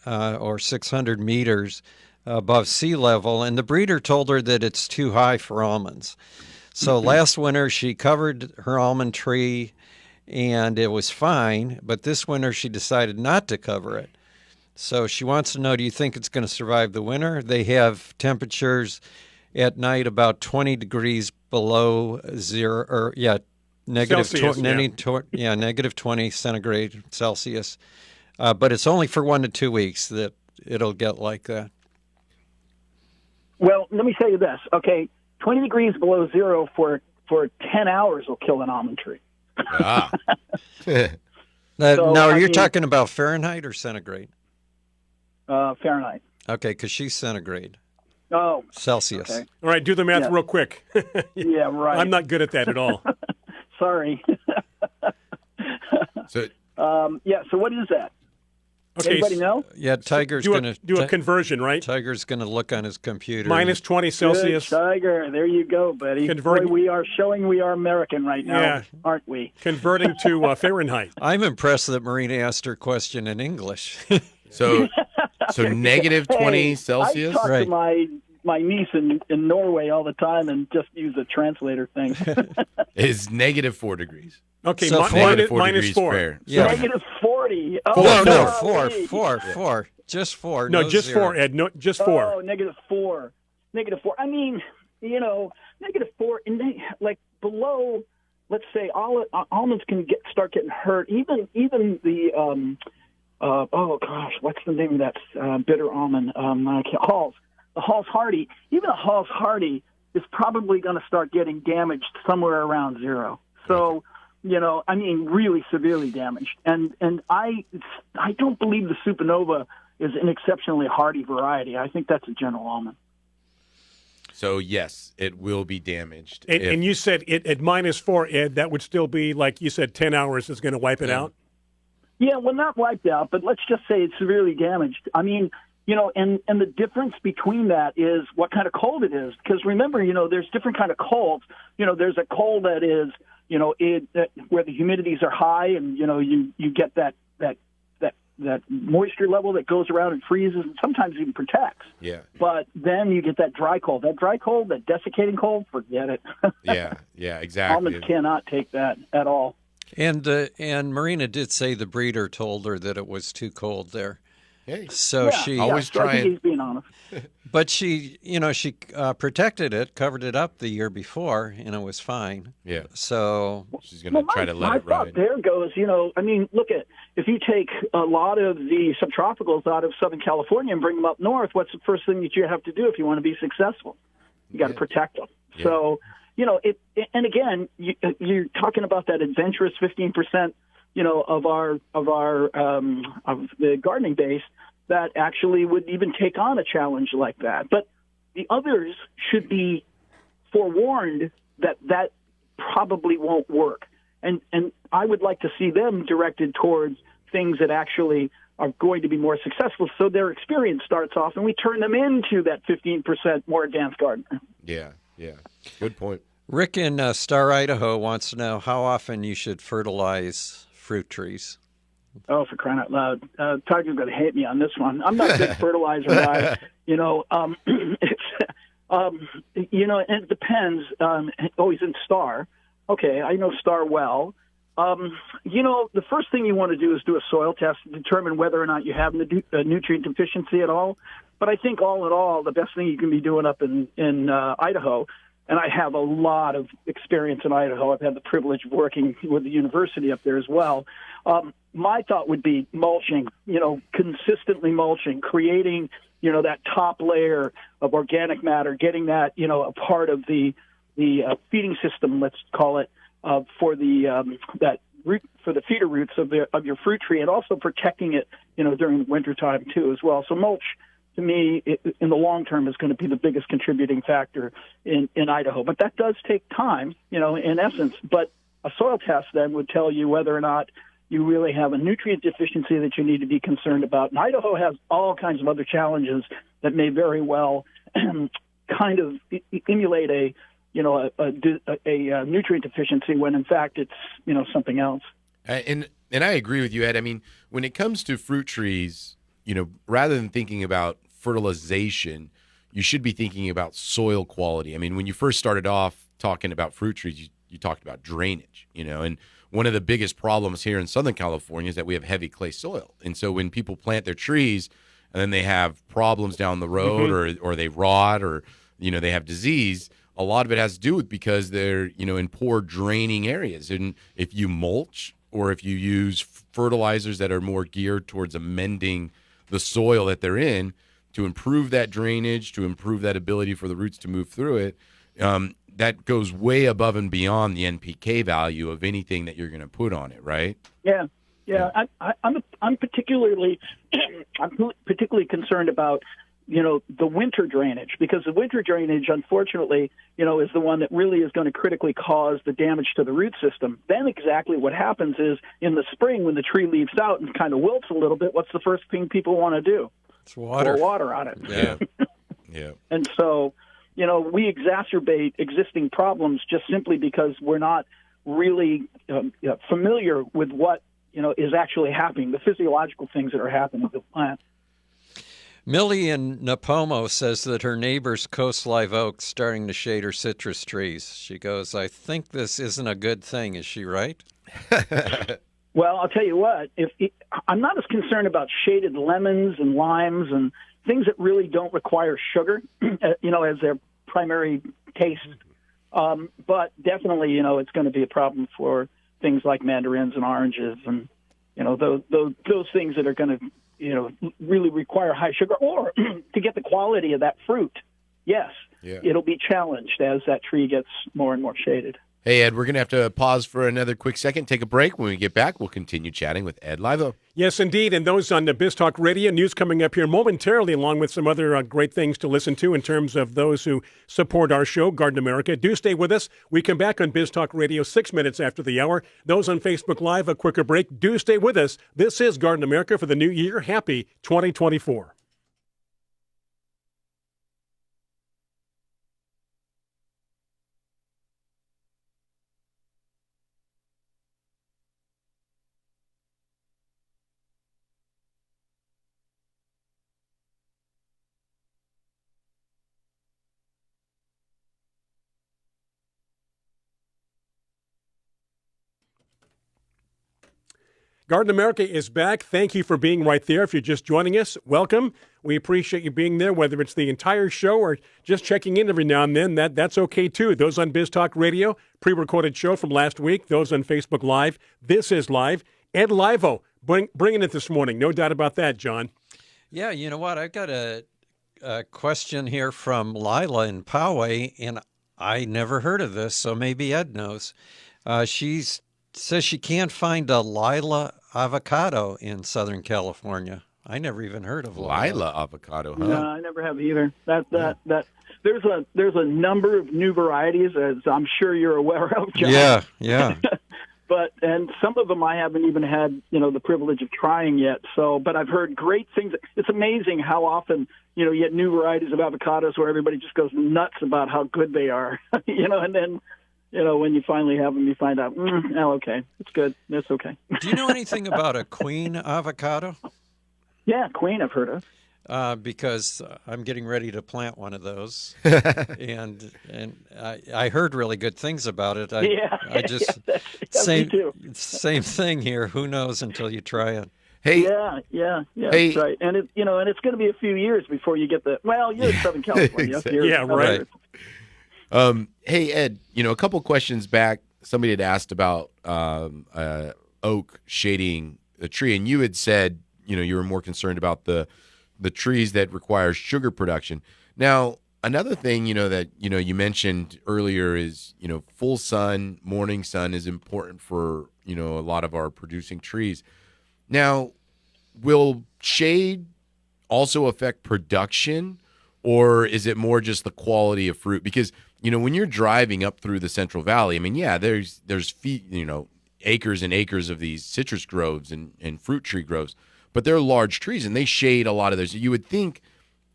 or 600 meters above sea level, and the breeder told her that it's too high for almonds. So last winter she covered her almond tree and it was fine, but this winter she decided not to cover it. So she wants to know, do you think it's going to survive the winter? They have temperatures at night about 20 degrees below zero, or negative Celsius, negative 20 centigrade Celsius. But it's only for 1 to 2 weeks that it'll get like that. Well, let me tell you this. Okay, 20 degrees below zero for 10 hours will kill an almond tree. Ah. You're talking about Fahrenheit or centigrade? Fahrenheit. Okay, because she's centigrade. Oh. Celsius. Okay. All right, do the math real quick. Yeah, right. I'm not good at that at all. Sorry. So what is that? Okay, anybody know? Yeah, Tiger's going to do a conversion, right? Tiger's going to look on his computer. Minus 20 Celsius. Good, Tiger, there you go, buddy. Boy, we are showing we are American right now, aren't we? Converting to Fahrenheit. I'm impressed that Marina asked her question in English. So negative 20 Celsius? I talk to my niece in Norway all the time and just use a translator thing. Is negative 4 degrees. Okay, so minus 4. Yeah. Negative 40. Four. Just 4. No, just 0. 4, Ed. No, just 4. Oh, negative 4. Negative 4. I mean, negative 4, and like below, let's say, almonds can start getting hurt. Even the what's the name of that bitter almond? Halls. The Halls Hardy. Even a Halls Hardy is probably going to start getting damaged somewhere around 0. So, I mean, really severely damaged. And I don't believe the Supernova is an exceptionally hardy variety. I think that's a general almond. So, yes, it will be damaged. And you said it at -4, Ed, that would still be, like you said, 10 hours is going to wipe it out? Yeah, well, not wiped out, but let's just say it's severely damaged. I mean, and the difference between that is what kind of cold it is. Because remember, there's different kind of colds. There's a cold that is, where the humidities are high and, you get that moisture level that goes around and freezes and sometimes even protects. Yeah. But then you get that dry cold. That dry cold, that desiccating cold, forget it. Yeah, exactly. Almonds cannot take that at all. And Marina did say the breeder told her that it was too cold there. Hey. So Yeah, she always so I try think and he's being honest. But she protected it, covered it up the year before, and it was fine. Yeah. So she's going to try to let it my thought ride. there goes, I mean, look if you take a lot of the subtropicals out of Southern California and bring them up north, what's the first thing that you have to do if you want to be successful? You got to protect them. Yeah. So, and again, you're talking about that adventurous 15%, of the gardening base that actually would even take on a challenge like that. But the others should be forewarned that probably won't work. And I would like to see them directed towards things that actually are going to be more successful, so their experience starts off and we turn them into that 15% more advanced gardener. Yeah. Good point. Rick in Star, Idaho wants to know how often you should fertilize fruit trees. Oh, for crying out loud. Tiger's going to hate me on this one. I'm not a big fertilizer guy. It depends. He's in Star. Okay, I know Star well. The first thing you want to do is do a soil test to determine whether or not you have a nutrient deficiency at all. But I think all in all, the best thing you can be doing up in Idaho, and I have a lot of experience in Idaho. I've had the privilege of working with the university up there as well. My thought would be mulching, consistently mulching, creating, that top layer of organic matter, getting that, a part of the feeding system, let's call it, for the that root, for the feeder roots of your fruit tree, and also protecting it, during the wintertime too as well. So mulch, to me, in the long term, is going to be the biggest contributing factor in Idaho. But that does take time, in essence. But a soil test then would tell you whether or not you really have a nutrient deficiency that you need to be concerned about. And Idaho has all kinds of other challenges that may very well kind of emulate a nutrient deficiency when in fact it's something else. And I agree with you, Ed. I mean, when it comes to fruit trees, rather than thinking about fertilization, you should be thinking about soil quality. I mean, when you first started off talking about fruit trees, you talked about drainage, and one of the biggest problems here in Southern California is that we have heavy clay soil. And so when people plant their trees and then they have problems down the road or they rot or, they have disease, a lot of it has to do with because they're, in poor draining areas. And if you mulch or if you use fertilizers that are more geared towards amending the soil that they're in to improve that drainage, to improve that ability for the roots to move through it, that goes way above and beyond the NPK value of anything that you're going to put on it, right? Yeah. I'm particularly concerned about the winter drainage, because the winter drainage, unfortunately, is the one that really is going to critically cause the damage to the root system. Then exactly what happens is in the spring when the tree leaves out and kind of wilts a little bit, what's the first thing people want to do? It's water. Pour water on it. Yeah. Yeah. And so, we exacerbate existing problems just simply because we're not really familiar with what, is actually happening, the physiological things that are happening to the plant. Millie in Napomo says that her neighbor's coast live oak's starting to shade her citrus trees. She goes, I think this isn't a good thing. Is she right? Well, I'll tell you what, I'm not as concerned about shaded lemons and limes and things that really don't require sugar, as their primary taste. But definitely, it's going to be a problem for things like mandarins and oranges and, those things that are going to, really require high sugar, or to get the quality of that fruit. Yes, It'll be challenged as that tree gets more and more shaded. Hey, Ed, we're going to have to pause for another quick second, take a break. When we get back, we'll continue chatting with Ed Laivo. Yes, indeed. And those on the BizTalk Radio, news coming up here momentarily, along with some other great things to listen to in terms of those who support our show, Garden America. Do stay with us. We come back on BizTalk Radio 6 minutes after the hour. Those on Facebook Live, a quicker break. Do stay with us. This is Garden America for the new year. Happy 2024. Garden America is back. Thank you for being right there. If you're just joining us, welcome. We appreciate you being there, whether it's the entire show or just checking in every now and then. That's okay, too. Those on BizTalk Radio, pre-recorded show from last week. Those on Facebook Live. This is live. Ed Laivo bringing it this morning. No doubt about that, John. Yeah, you know what? I've got a question here from Lila in Poway, and I never heard of this, so maybe Ed knows. She says she can't find a Lila avocado in Southern California. I never even heard of Lila avocado, huh? No, I never have either. There's a number of new varieties, as I'm sure you're aware of, John. Yeah. And some of them I haven't even had, the privilege of trying yet. But I've heard great things. It's amazing how often, you get new varieties of avocados where everybody just goes nuts about how good they are, and then, when you finally have them, you find out, okay, it's good. It's okay. Do you know anything about a queen avocado? Yeah, queen I've heard of. Because I'm getting ready to plant one of those, and I heard really good things about it. Same thing here. Who knows until you try it? Hey, yeah, that's right. And it's going to be a few years before you get you're in Southern California. Exactly. Yeah, right. Hey, Ed, a couple questions back, somebody had asked about oak shading a tree, and you had said, you were more concerned about the trees that require sugar production. Now, another thing, that, you mentioned earlier is, full sun, morning sun is important for, a lot of our producing trees. Now, will shade also affect production, or is it more just the quality of fruit? Because, when you're driving up through the Central Valley, there's feet, acres and acres of these citrus groves and fruit tree groves, but they're large trees and they shade a lot of those. You would think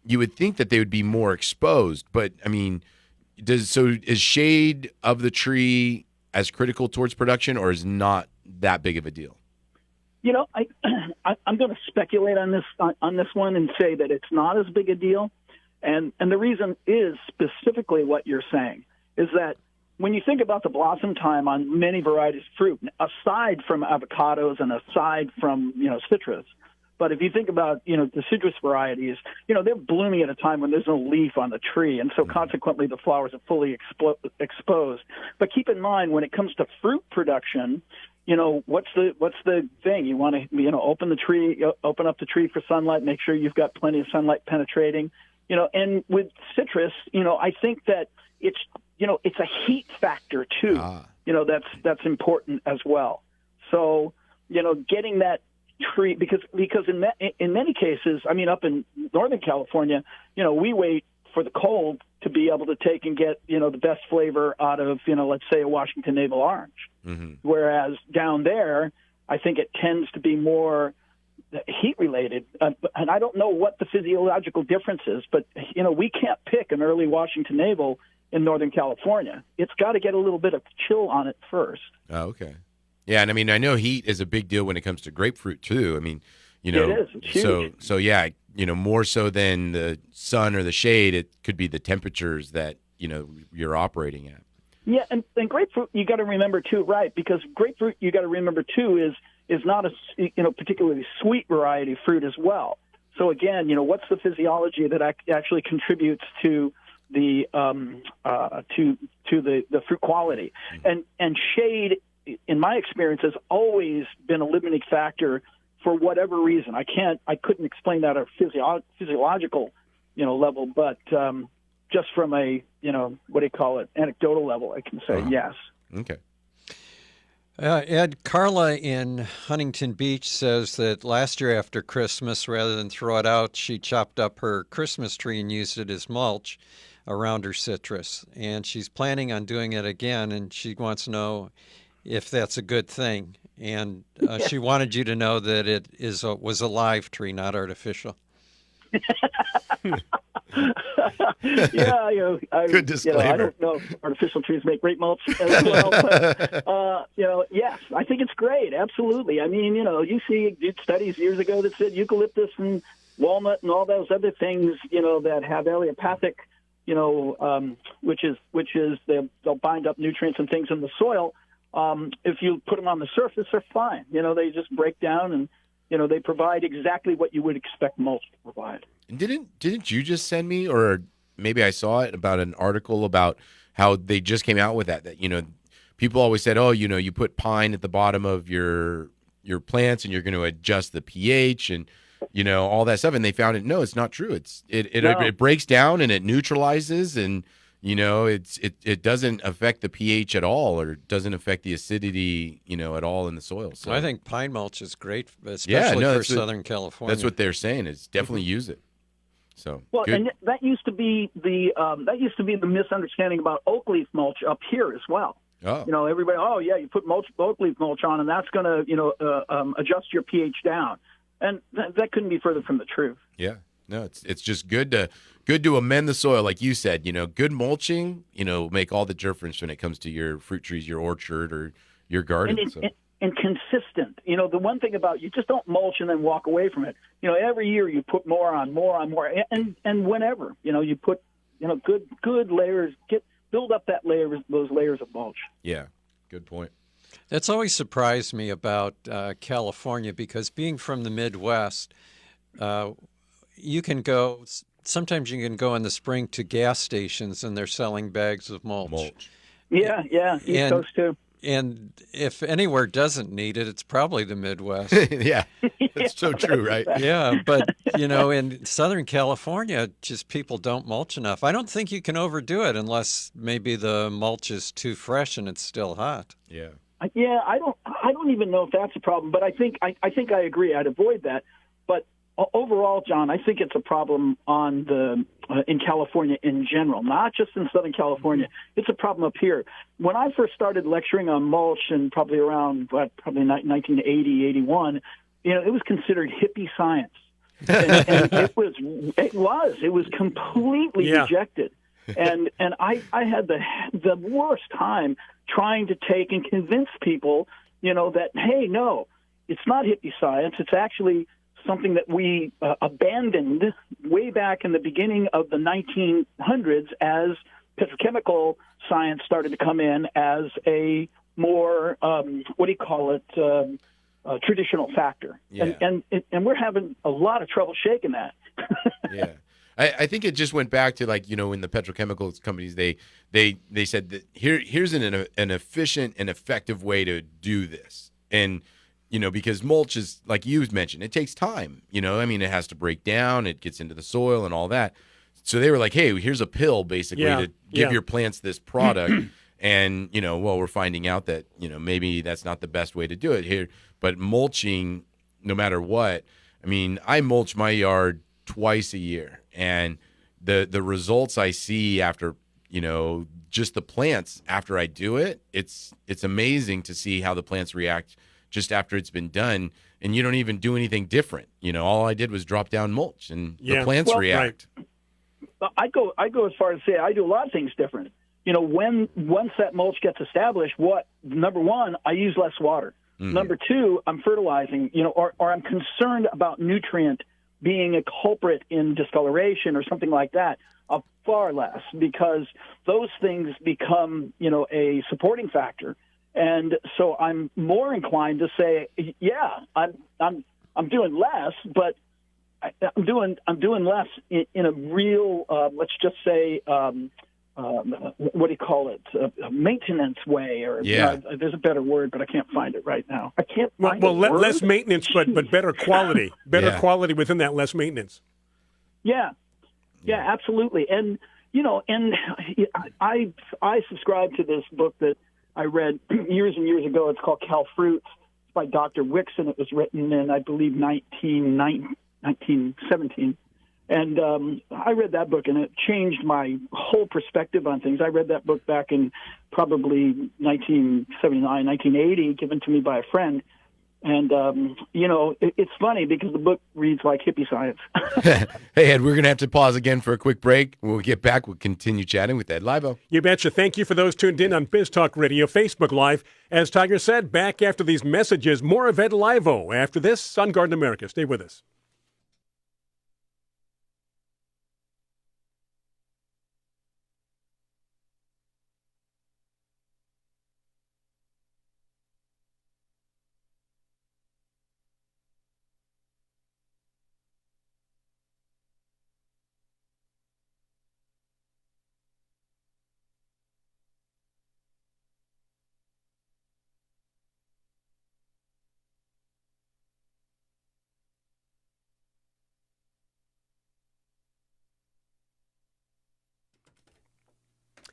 that they would be more exposed, but is shade of the tree as critical towards production, or is not that big of a deal? I'm going to speculate on this one and say that it's not as big a deal. And the reason is specifically what you're saying, is that when you think about the blossom time on many varieties of fruit, aside from avocados and aside from, citrus, but if you think about, the citrus varieties, they're blooming at a time when there's no leaf on the tree. And so consequently, the flowers are fully exposed. But keep in mind, when it comes to fruit production, what's the thing? You want to, open up the tree for sunlight, make sure you've got plenty of sunlight penetrating. And with citrus, I think that it's a heat factor too. That's important as well. So, getting that tree, because in many cases, up in Northern California, we wait for the cold to be able to take and get, the best flavor out of, let's say a Washington navel orange. Mm-hmm. Whereas down there, I think it tends to be more heat related, and I don't know what the physiological difference is, but we can't pick an early Washington navel in Northern California. It's got to get a little bit of chill on it first. Oh, okay. Yeah, and I know heat is a big deal when it comes to grapefruit too. It is. It's huge. So yeah, more so than the sun or the shade, it could be the temperatures that you're operating at. Yeah, and grapefruit, you got to remember too, right? Because grapefruit, you got to remember too, is not a particularly sweet variety of fruit as well. So again, what's the physiology that actually contributes to the the fruit quality? And shade, in my experience, has always been a limiting factor for whatever reason. I couldn't explain that at a physiological level, but just from a anecdotal level, I can say yes. Okay. Ed, Carla in Huntington Beach says that last year after Christmas, rather than throw it out, she chopped up her Christmas tree and used it as mulch around her citrus. And she's planning on doing it again, and she wants to know if that's a good thing. And she wanted you to know that it was a live tree, not artificial. Yeah, Good disclaimer. I don't know if artificial trees make great mulch as well, but, yes, I think it's great. Absolutely. I mean, you did studies years ago that said eucalyptus and walnut and all those other things, that have allelopathic, which is they'll bind up nutrients and things in the soil. If you put them on the surface, they're fine. They just break down and, they provide exactly what you would expect mulch to provide. Didn't you just send me, or maybe I saw it, about an article about how they just came out with that people always said, oh, you put pine at the bottom of your plants and you're going to adjust the pH and all that stuff, and they found no, it's not true. It breaks down and it neutralizes, and it doesn't affect the pH at all, or doesn't affect the acidity at all in the soil. So I think pine mulch is great, especially for Southern California. That's what they're saying, is definitely use it. So good. And that used to be the misunderstanding about oak leaf mulch up here as well. Oh. Everybody, you put oak leaf mulch on, and that's going to adjust your pH down, and that couldn't be further from the truth. Yeah, no, it's just good to amend the soil, like you said. Good mulching, make all the difference when it comes to your fruit trees, your orchard, or your garden. And consistent. The one thing about, you just don't mulch and then walk away from it. Every year you put more on, and whenever you put good layers, build up those layers of mulch. Yeah, good point. That's always surprised me about California, because being from the Midwest, sometimes you can go in the spring to gas stations and they're selling bags of mulch. Yeah, East Coast too. And if anywhere doesn't need it, it's probably the Midwest. Yeah, that's so true, right? Yeah, but, in Southern California, just people don't mulch enough. I don't think you can overdo it unless maybe the mulch is too fresh and it's still hot. Yeah. Yeah, I don't even know if that's a problem, but I think I agree. I'd avoid that. But overall, John, I think it's a problem in California in general, not just in Southern California. It's a problem up here. When I first started lecturing on mulch, and probably around 1980, 81, it was considered hippie science, and it was completely rejected. And I had the worst time trying to take and convince people, that, hey, no, it's not hippie science. It's actually something that we abandoned way back in the beginning of the 1900s as petrochemical science started to come in as a more, traditional factor. Yeah. And we're having a lot of trouble shaking that. Yeah. I think it just went back to, in the petrochemical companies, they said that here's an efficient and effective way to do this. And because mulch is, like you mentioned, it takes time. It has to break down, it gets into the soil and all that. So they were like, hey, here's a pill basically to give your plants this product. And, we're finding out that, maybe that's not the best way to do it here. But mulching, no matter what, I mulch my yard twice a year. And the results I see after, just the plants after I do it, it's amazing to see how the plants react just after it's been done, and you don't even do anything different. All I did was drop down mulch, and the plants react. Right. I go as far as to say I do a lot of things different. Once that mulch gets established, number one, I use less water. Mm-hmm. Number two, I'm fertilizing, or I'm concerned about nutrient being a culprit in discoloration or something like that. Far less, because those things become, a supporting factor. And so I'm more inclined to say, yeah, I'm doing less, but I'm doing less in a real, let's just say, a maintenance way, or there's a better word, but I can't find it right now. I can't find it. Less maintenance, but better quality, quality within that less maintenance. Yeah, absolutely. And I subscribe to this book that I read years and years ago. It's called Cal Fruits. It's by Dr. Wixon. It was written in, I believe, 1917. And I read that book, and it changed my whole perspective on things. I read that book back in probably 1979, 1980, given to me by a friend. And, it's funny because the book reads like hippie science. Hey, Ed, we're going to have to pause again for a quick break. When we get back, we'll continue chatting with Ed Laivo. You betcha. Thank you for those tuned in on Biz Talk Radio, Facebook Live. As Tiger said, back after these messages, more of Ed Laivo after this on Garden America. Stay with us.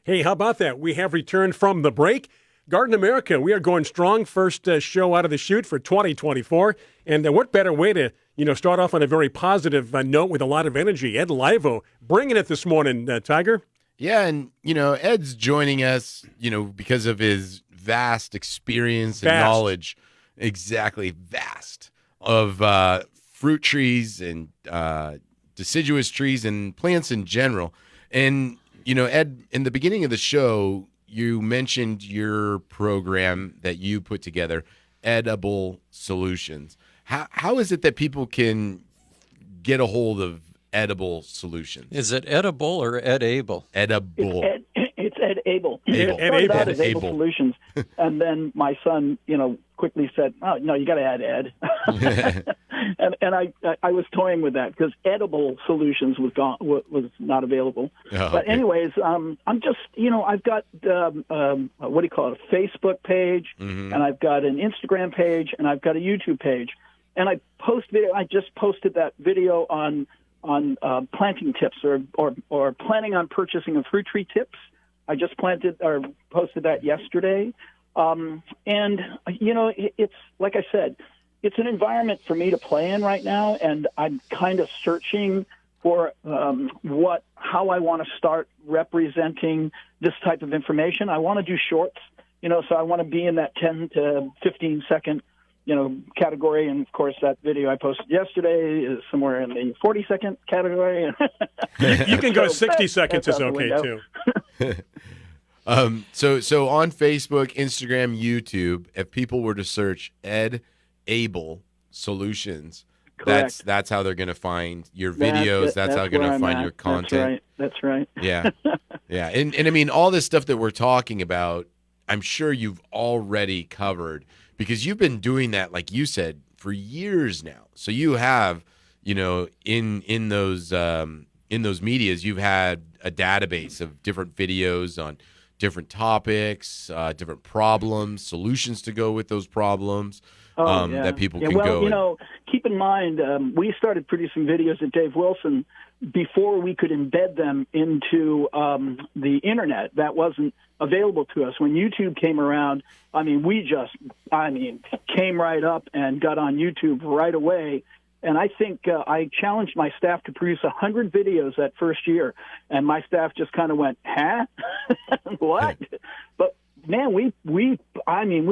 Hey, how about that? We have returned from the break. Garden America, we are going strong. First show out of the chute for 2024. And what better way to, start off on a very positive note with a lot of energy. Ed Laivo bringing it this morning, Tiger. Yeah, and, Ed's joining us, because of his vast experience and knowledge. Exactly, vast, of fruit trees and deciduous trees and plants in general. And Ed, in the beginning of the show, you mentioned your program that you put together, Edible Solutions. How is it that people can get a hold of Edible Solutions? Is it edible or Edable? Edible. It's Ed Able. Ed Started Able. out as Able Solutions, and then my son, quickly said, "Oh no, you got to add Ed." and I was toying with that because Edible Solutions was not available. Oh, but anyways, I'm just I've got what do you call it, a Facebook page, and I've got an Instagram page, and I've got a YouTube page, and I post video. I just posted that video on planting tips or planning on purchasing a fruit tree tips. I just posted that yesterday. And, it's like I said, it's an environment for me to play in right now. And I'm kind of searching for how I want to start representing this type of information. I want to do shorts, so I want to be in that 10 to 15 second category. And of course, that video I posted yesterday is somewhere in the 40-second category. You can go 60 seconds is okay too. So on Facebook, Instagram, YouTube, if people were to search Ed Able Solutions, Correct. that's how they're going to find your videos. That's how they're going to find your content. That's right. Yeah. Yeah. And I mean, all this stuff that we're talking about, I'm sure you've already covered because you've been doing that, like you said, for years now. So you have, in those medias, you've had a database of different videos on different topics, different problems, solutions to go with those problems that people can go. Well, keep in mind, we started producing videos at Dave Wilson before we could embed them into the internet. That wasn't available to us. When YouTube came around, we came right up and got on YouTube right away. And I think I challenged my staff to produce 100 videos that first year, and my staff just kind of went, "Huh? What?" But man, we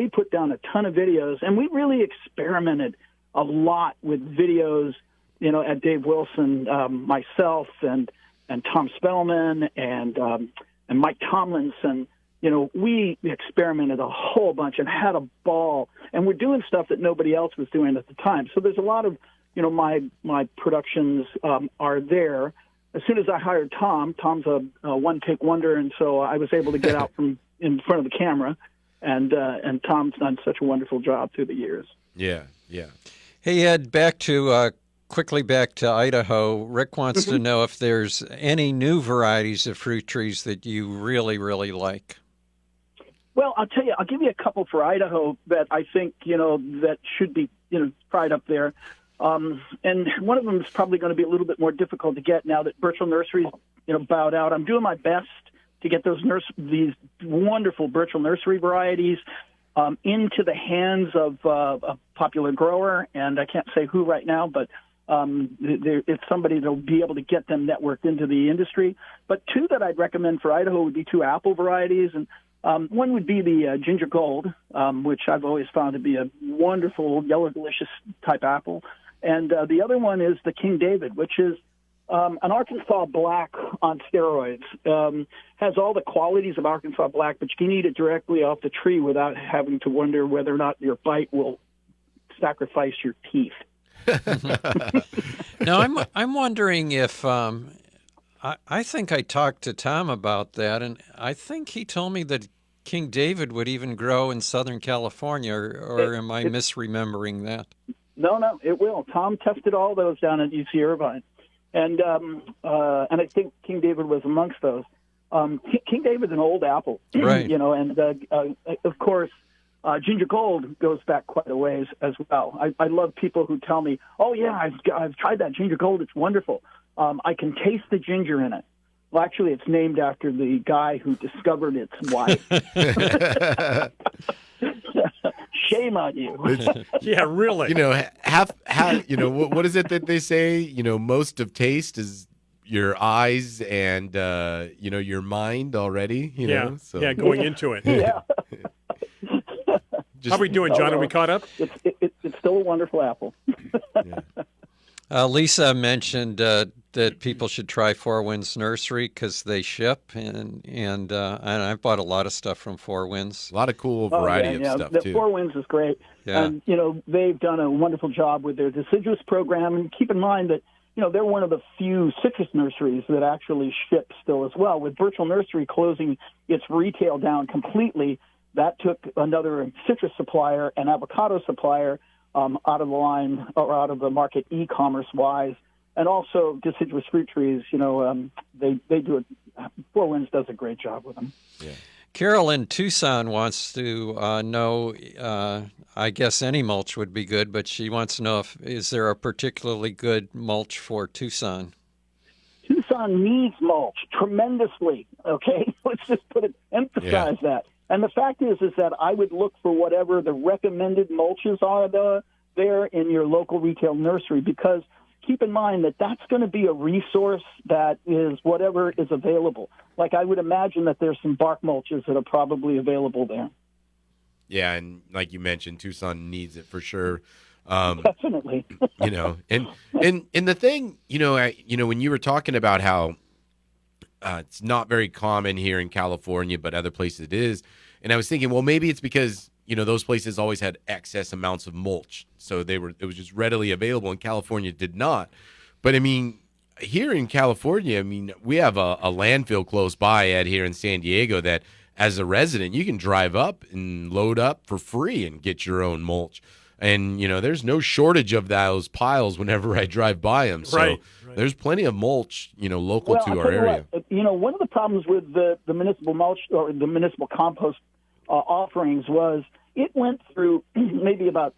put down a ton of videos, and we really experimented a lot with videos. At Dave Wilson, myself and Tom Spellman and Mike Tomlinson. We experimented a whole bunch and had a ball, and we're doing stuff that nobody else was doing at the time. So there's a lot of my productions are there. As soon as I hired Tom's a one-take wonder, and so I was able to get out from in front of the camera, and Tom's done such a wonderful job through the years. Yeah, yeah. Hey, Ed, quickly back to Idaho. Rick wants to know if there's any new varieties of fruit trees that you really, really like. Well, I'll tell you, I'll give you a couple for Idaho that I think, that should be, right up there. And one of them is probably going to be a little bit more difficult to get now that Burchell Nursery, bowed out. I'm doing my best to get these wonderful Burchell Nursery varieties into the hands of a popular grower, and I can't say who right now, but it's somebody that'll be able to get them networked into the industry. But two that I'd recommend for Idaho would be two apple varieties, and one would be the Ginger Gold, which I've always found to be a wonderful yellow delicious type apple, and the other one is the King David, which is an Arkansas Black on steroids. Has all the qualities of Arkansas Black, but you can eat it directly off the tree without having to wonder whether or not your bite will sacrifice your teeth. Now, I'm wondering if I think I talked to Tom about that, and I think he told me that King David would even grow in Southern California, or am I misremembering that? No, it will. Tom tested all those down at UC Irvine. And I think King David was amongst those. King David's an old apple, right? And of course, Ginger Gold goes back quite a ways as well. I love people who tell me, "Oh yeah, I've tried that Ginger Gold. It's wonderful. I can taste the ginger in it." Well, actually, it's named after the guy who discovered its wife. Shame on you. Yeah, really. Half. What is it that they say? Most of taste is your eyes and your mind already. Yeah, going into it. Yeah. How are we doing, John? Are we caught up? It's still a wonderful apple. Lisa mentioned that people should try Four Winds Nursery because they ship, and I've bought a lot of stuff from Four Winds. A lot of cool variety of stuff, the too. Four Winds is great. Yeah. And, they've done a wonderful job with their deciduous program. And keep in mind that, they're one of the few citrus nurseries that actually ship still as well. With Burchell Nursery closing its retail down completely, that took another citrus supplier and avocado supplier out of the line or out of the market e-commerce wise. And also deciduous fruit trees, they do it. Four Winds does a great job with them. Yeah. Carol in Tucson wants to know, I guess any mulch would be good, but she wants to know is there a particularly good mulch for Tucson? Tucson needs mulch tremendously, okay? Let's just emphasize that. And the fact is that I would look for whatever the recommended mulches are there in your local retail nursery, because keep in mind that that's going to be a resource that is whatever is available. Like I would imagine that there's some bark mulches that are probably available there. Yeah, and like you mentioned, Tucson needs it for sure. Definitely. And the thing, when you were talking about how it's not very common here in California, but other places it is, and I was thinking, well, maybe it's because those places always had excess amounts of mulch, so it was just readily available, and California did not. But I mean, here in California, we have a landfill close by here in San Diego that, as a resident, you can drive up and load up for free and get your own mulch. And there's no shortage of those piles whenever I drive by them. So right. There's plenty of mulch, local to our area. One of the problems with the municipal mulch or the municipal compost offerings was it went through maybe about,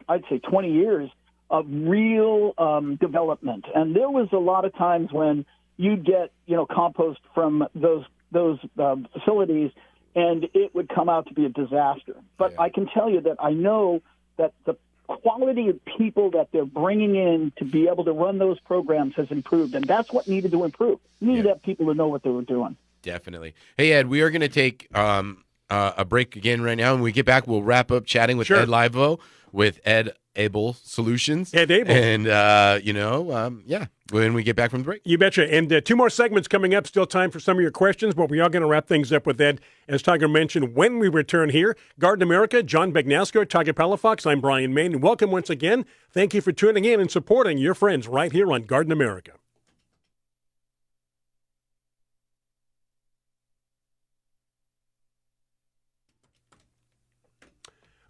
I'd say 20 years of real development. And there was a lot of times when you'd get, compost from those facilities, and it would come out to be a disaster. But I can tell you that I know that the quality of people that they're bringing in to be able to run those programs has improved, and that's what needed to improve. You needed to have people to know what they were doing. Definitely. Hey, Ed, we are going to take a break again right now. When we get back, we'll wrap up chatting with Ed Laivo with Ed Able Solutions. Ed Able. And, when we get back from the break. You betcha. And two more segments coming up. Still time for some of your questions, but we are going to wrap things up with Ed. As Tiger mentioned, when we return here, Garden America, John Bagnasco, Tiger Palafox, I'm Brian Main. Welcome once again. Thank you for tuning in and supporting your friends right here on Garden America.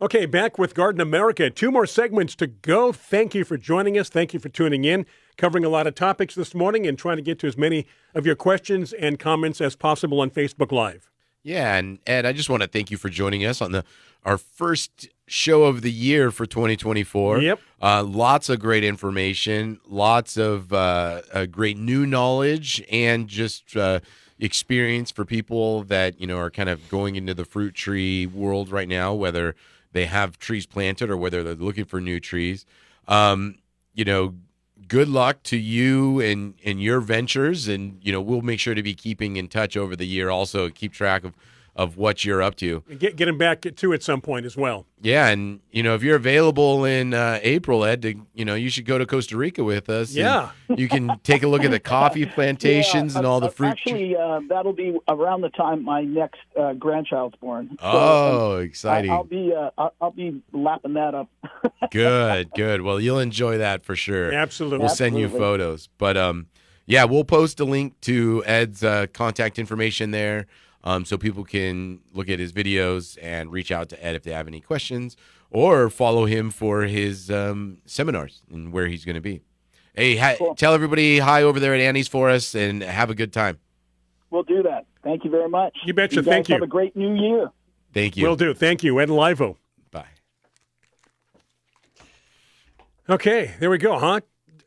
Okay, back with Garden America. Two more segments to go. Thank you for joining us. Thank you for tuning in. Covering a lot of topics this morning and trying to get to as many of your questions and comments as possible on Facebook Live. Yeah, and Ed, I just want to thank you for joining us on our first show of the year for 2024. Yep. Lots of great information, lots of great new knowledge, and just experience for people that, are kind of going into the fruit tree world right now, whether they have trees planted or whether they're looking for new trees. Good luck to you and your ventures. And, we'll make sure to be keeping in touch over the year, also keep track of what you're up to. And get him back too at some point as well. Yeah, and if you're available in April, Ed, you should go to Costa Rica with us. Yeah, you can take a look at the coffee plantations and all the fruit. Actually, that'll be around the time my next grandchild's born. So, exciting! I'll be lapping that up. Good. Well, you'll enjoy that for sure. Absolutely. We'll send you photos, but we'll post a link to Ed's contact information there. So people can look at his videos and reach out to Ed if they have any questions, or follow him for his seminars and where he's going to be. Hey, Cool. Tell everybody hi over there at Annie's for us, and have a good time. We'll do that. Thank you very much. You betcha. You guys Thank you. Have a great new year. Thank you. Will do. Thank you, Ed and Laivo. Bye. Okay, there we go, huh?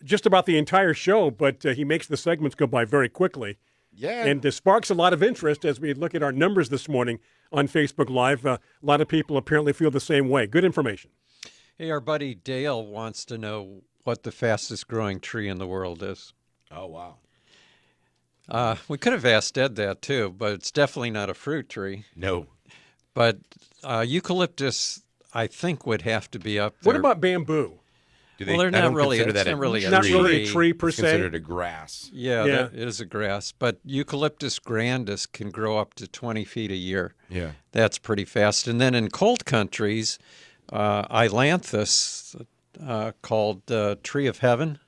Just about the entire show, but he makes the segments go by very quickly. Yeah. And this sparks a lot of interest as we look at our numbers this morning on Facebook Live. A lot of people apparently feel the same way. Good information. Hey, our buddy Dale wants to know what the fastest growing tree in the world is. Oh, wow. We could have asked Ed that too, but it's definitely not a fruit tree. No. But eucalyptus, I think, would have to be up there. What about bamboo? Well, they're not really. It's not really a tree per it's se. considered a grass. Yeah, Yeah. that is a grass. But Eucalyptus grandis can grow up to 20 feet a year. Yeah. That's pretty fast. And then in cold countries, Ailanthus, called Tree of Heaven,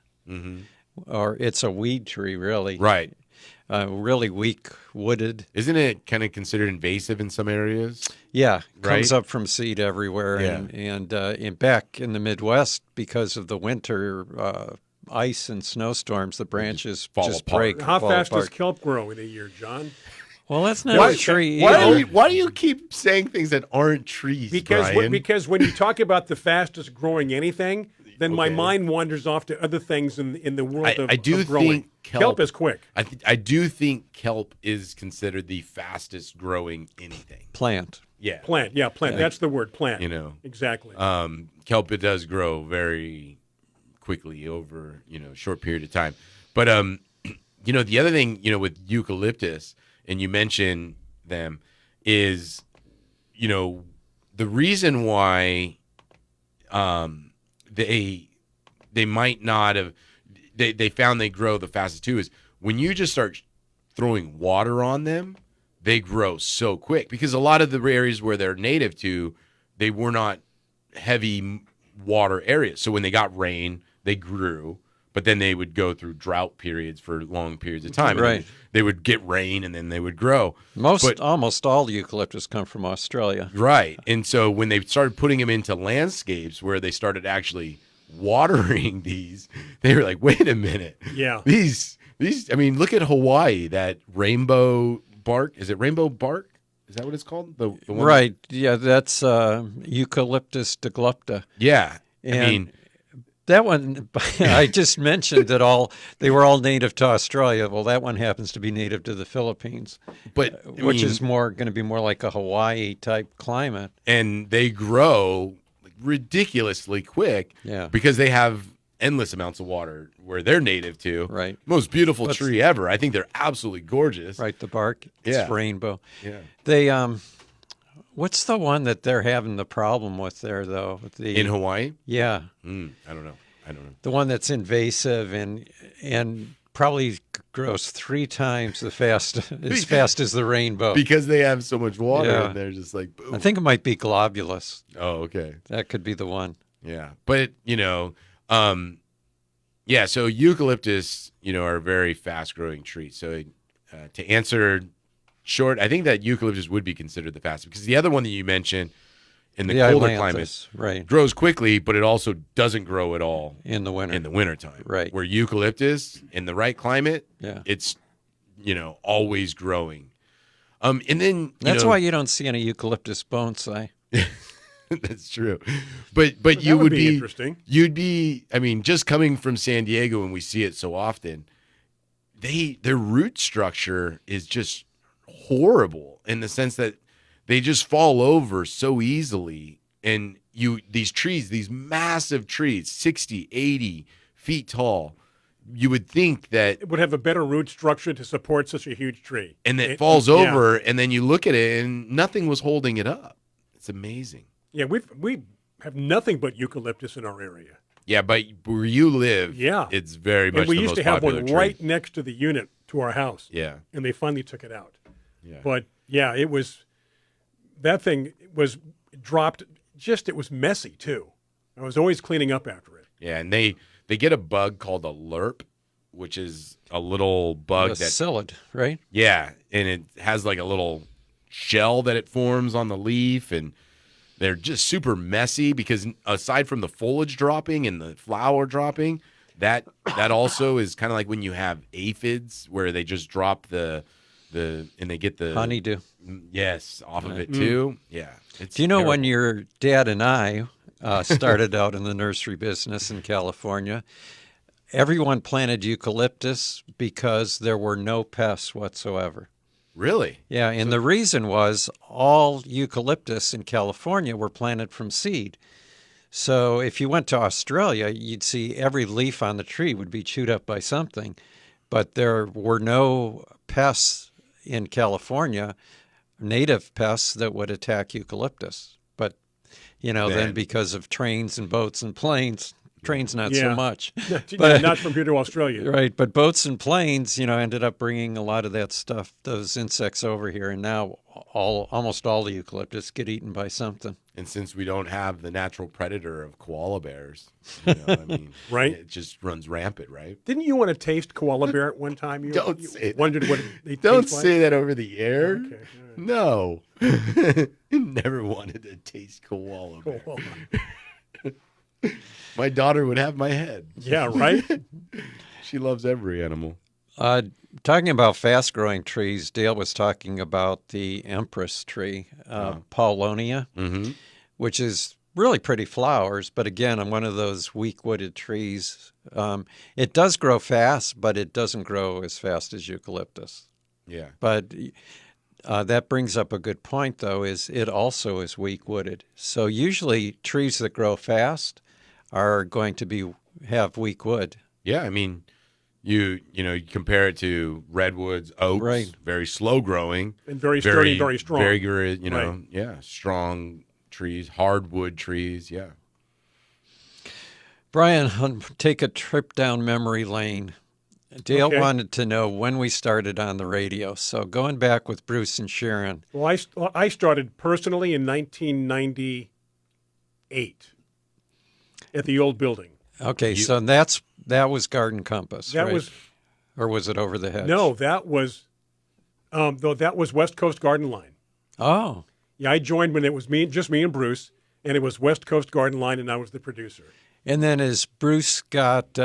or it's a weed tree, really. Right. Really weak wooded. Isn't it kind of considered invasive in some areas? Yeah, comes Right? up from seed everywhere. Yeah. And back in the Midwest, because of the winter ice and snowstorms, the branches fall just apart. break. How fall fast apart. does kelp grow in a year, John? Well, that's not a tree. Why do you keep saying things that aren't trees, Brian? Because when you talk about the fastest growing anything, then my Okay. mind wanders off to other things in the world of, I do of growing. think Kelp is quick. I do think kelp is considered the fastest growing anything. Plant. Yeah. Plant. Yeah, plant. That's the word, plant. Exactly. Kelp, it does grow very quickly over, a short period of time. But, the other thing, with eucalyptus, and you mentioned them, is, the reason why they might not have, they found they grow the fastest too, is when you just start throwing water on them, they grow so quick, because a lot of the areas where they're native to, they were not heavy water areas. So when they got rain, they grew, but then they would go through drought periods for long periods of time. Right. And they would get rain and then they would grow. Almost all eucalyptus come from Australia. Right. And so when they started putting them into landscapes where they started actually watering these, they were like, wait a minute. Yeah. These, I mean, look at Hawaii, that rainbow bark. Is it rainbow bark? Is that what it's called? The one Right. Yeah, that's Eucalyptus deglupta. Yeah. And I mean, that one, I just mentioned that they were all native to Australia. Well, that one happens to be native to the Philippines, but which is going to be more like a Hawaii type climate. And they grow ridiculously quick. Yeah. Because they have endless amounts of water where they're native to. Right. Most beautiful tree ever. I think they're absolutely gorgeous. Right. The bark, it's Yeah. rainbow. Yeah. They, what's the one that they're having the problem with there, though? In Hawaii? Yeah. I don't know. The one that's invasive and probably grows 3 times as fast as the rainbow. Because they have so much water Yeah. and they're just like, boom. I think it might be globulus. Oh, okay. That could be the one. Yeah. But, so eucalyptus, are very fast growing trees. So to answer short, I think that eucalyptus would be considered the fastest, because the other one that you mentioned in the colder Ailanthus, climates right, grows quickly, but it also doesn't grow at all in the winter. in the wintertime. Right. Where eucalyptus, in the right climate, Yeah. it's, always growing. And then That's why you don't see any eucalyptus bonsai. That's true. But That you would be interesting. You'd be, I mean, just coming from San Diego, and we see it so often, their root structure is just horrible in the sense that they just fall over so easily. And these trees, these massive trees, 60, 80 feet tall, you would think that it would have a better root structure to support such a huge tree. And it falls over, and then you look at it, and nothing was holding it up. It's amazing. Yeah, we have nothing but eucalyptus in our area. Yeah, but where you live, it's very much and we the used most to have popular one tree. right next to the unit to our house. Yeah. And they finally took it out. Yeah. But, yeah, that thing was dropped, it was messy, too. I was always cleaning up after it. Yeah, and they get a bug called a lerp, which is a little bug that's psyllid, right? Yeah, and it has like a little shell that it forms on the leaf, and they're just super messy because aside from the foliage dropping and the flower dropping, that also is kind of like when you have aphids where they just drop the and they get the honeydew. Yes, off of it too. Yeah. Do you know when your dad and I started out in the nursery business in California, everyone planted eucalyptus because there were no pests whatsoever. Really? Yeah, and the reason was all eucalyptus in California were planted from seed. So if you went to Australia, you'd see every leaf on the tree would be chewed up by something. But there were no pests in California, native pests that would attack eucalyptus. But, then because of trains and boats and planes, trains not so much. But, not from here to Australia. Right, but boats and planes, ended up bringing a lot of that stuff, those insects over here, and now almost all the eucalyptus get eaten by something. And since we don't have the natural predator of koala bears, right? It just runs rampant, right? Didn't you want to taste koala bear at one time? You say wondered what they Don't taste say like? that over the air. Okay, right. No. Never wanted to taste koala bear. My daughter would have my head. Yeah, right? She loves every animal. Talking about fast-growing trees, Dale was talking about the empress tree, Paulonia, which is really pretty flowers, but again, I'm one of those weak-wooded trees. It does grow fast, but it doesn't grow as fast as eucalyptus. Yeah. But that brings up a good point, though, is it also is weak-wooded. So usually trees that grow fast are going to have weak wood. Yeah, you compare it to redwoods, oaks, right. Very slow growing. And very sturdy, very strong. Very good, strong trees, hardwood trees, yeah. Brian, take a trip down memory lane. Dale wanted to know when we started on the radio. So going back with Bruce and Sharon. Well, I started personally in 1998 at the old building. Okay, so that was Garden Compass, that right? was, or was it Over the Hedge? No, that was West Coast Garden Line. Oh. Yeah, I joined when it was just me and Bruce, and it was West Coast Garden Line, and I was the producer. And then as Bruce got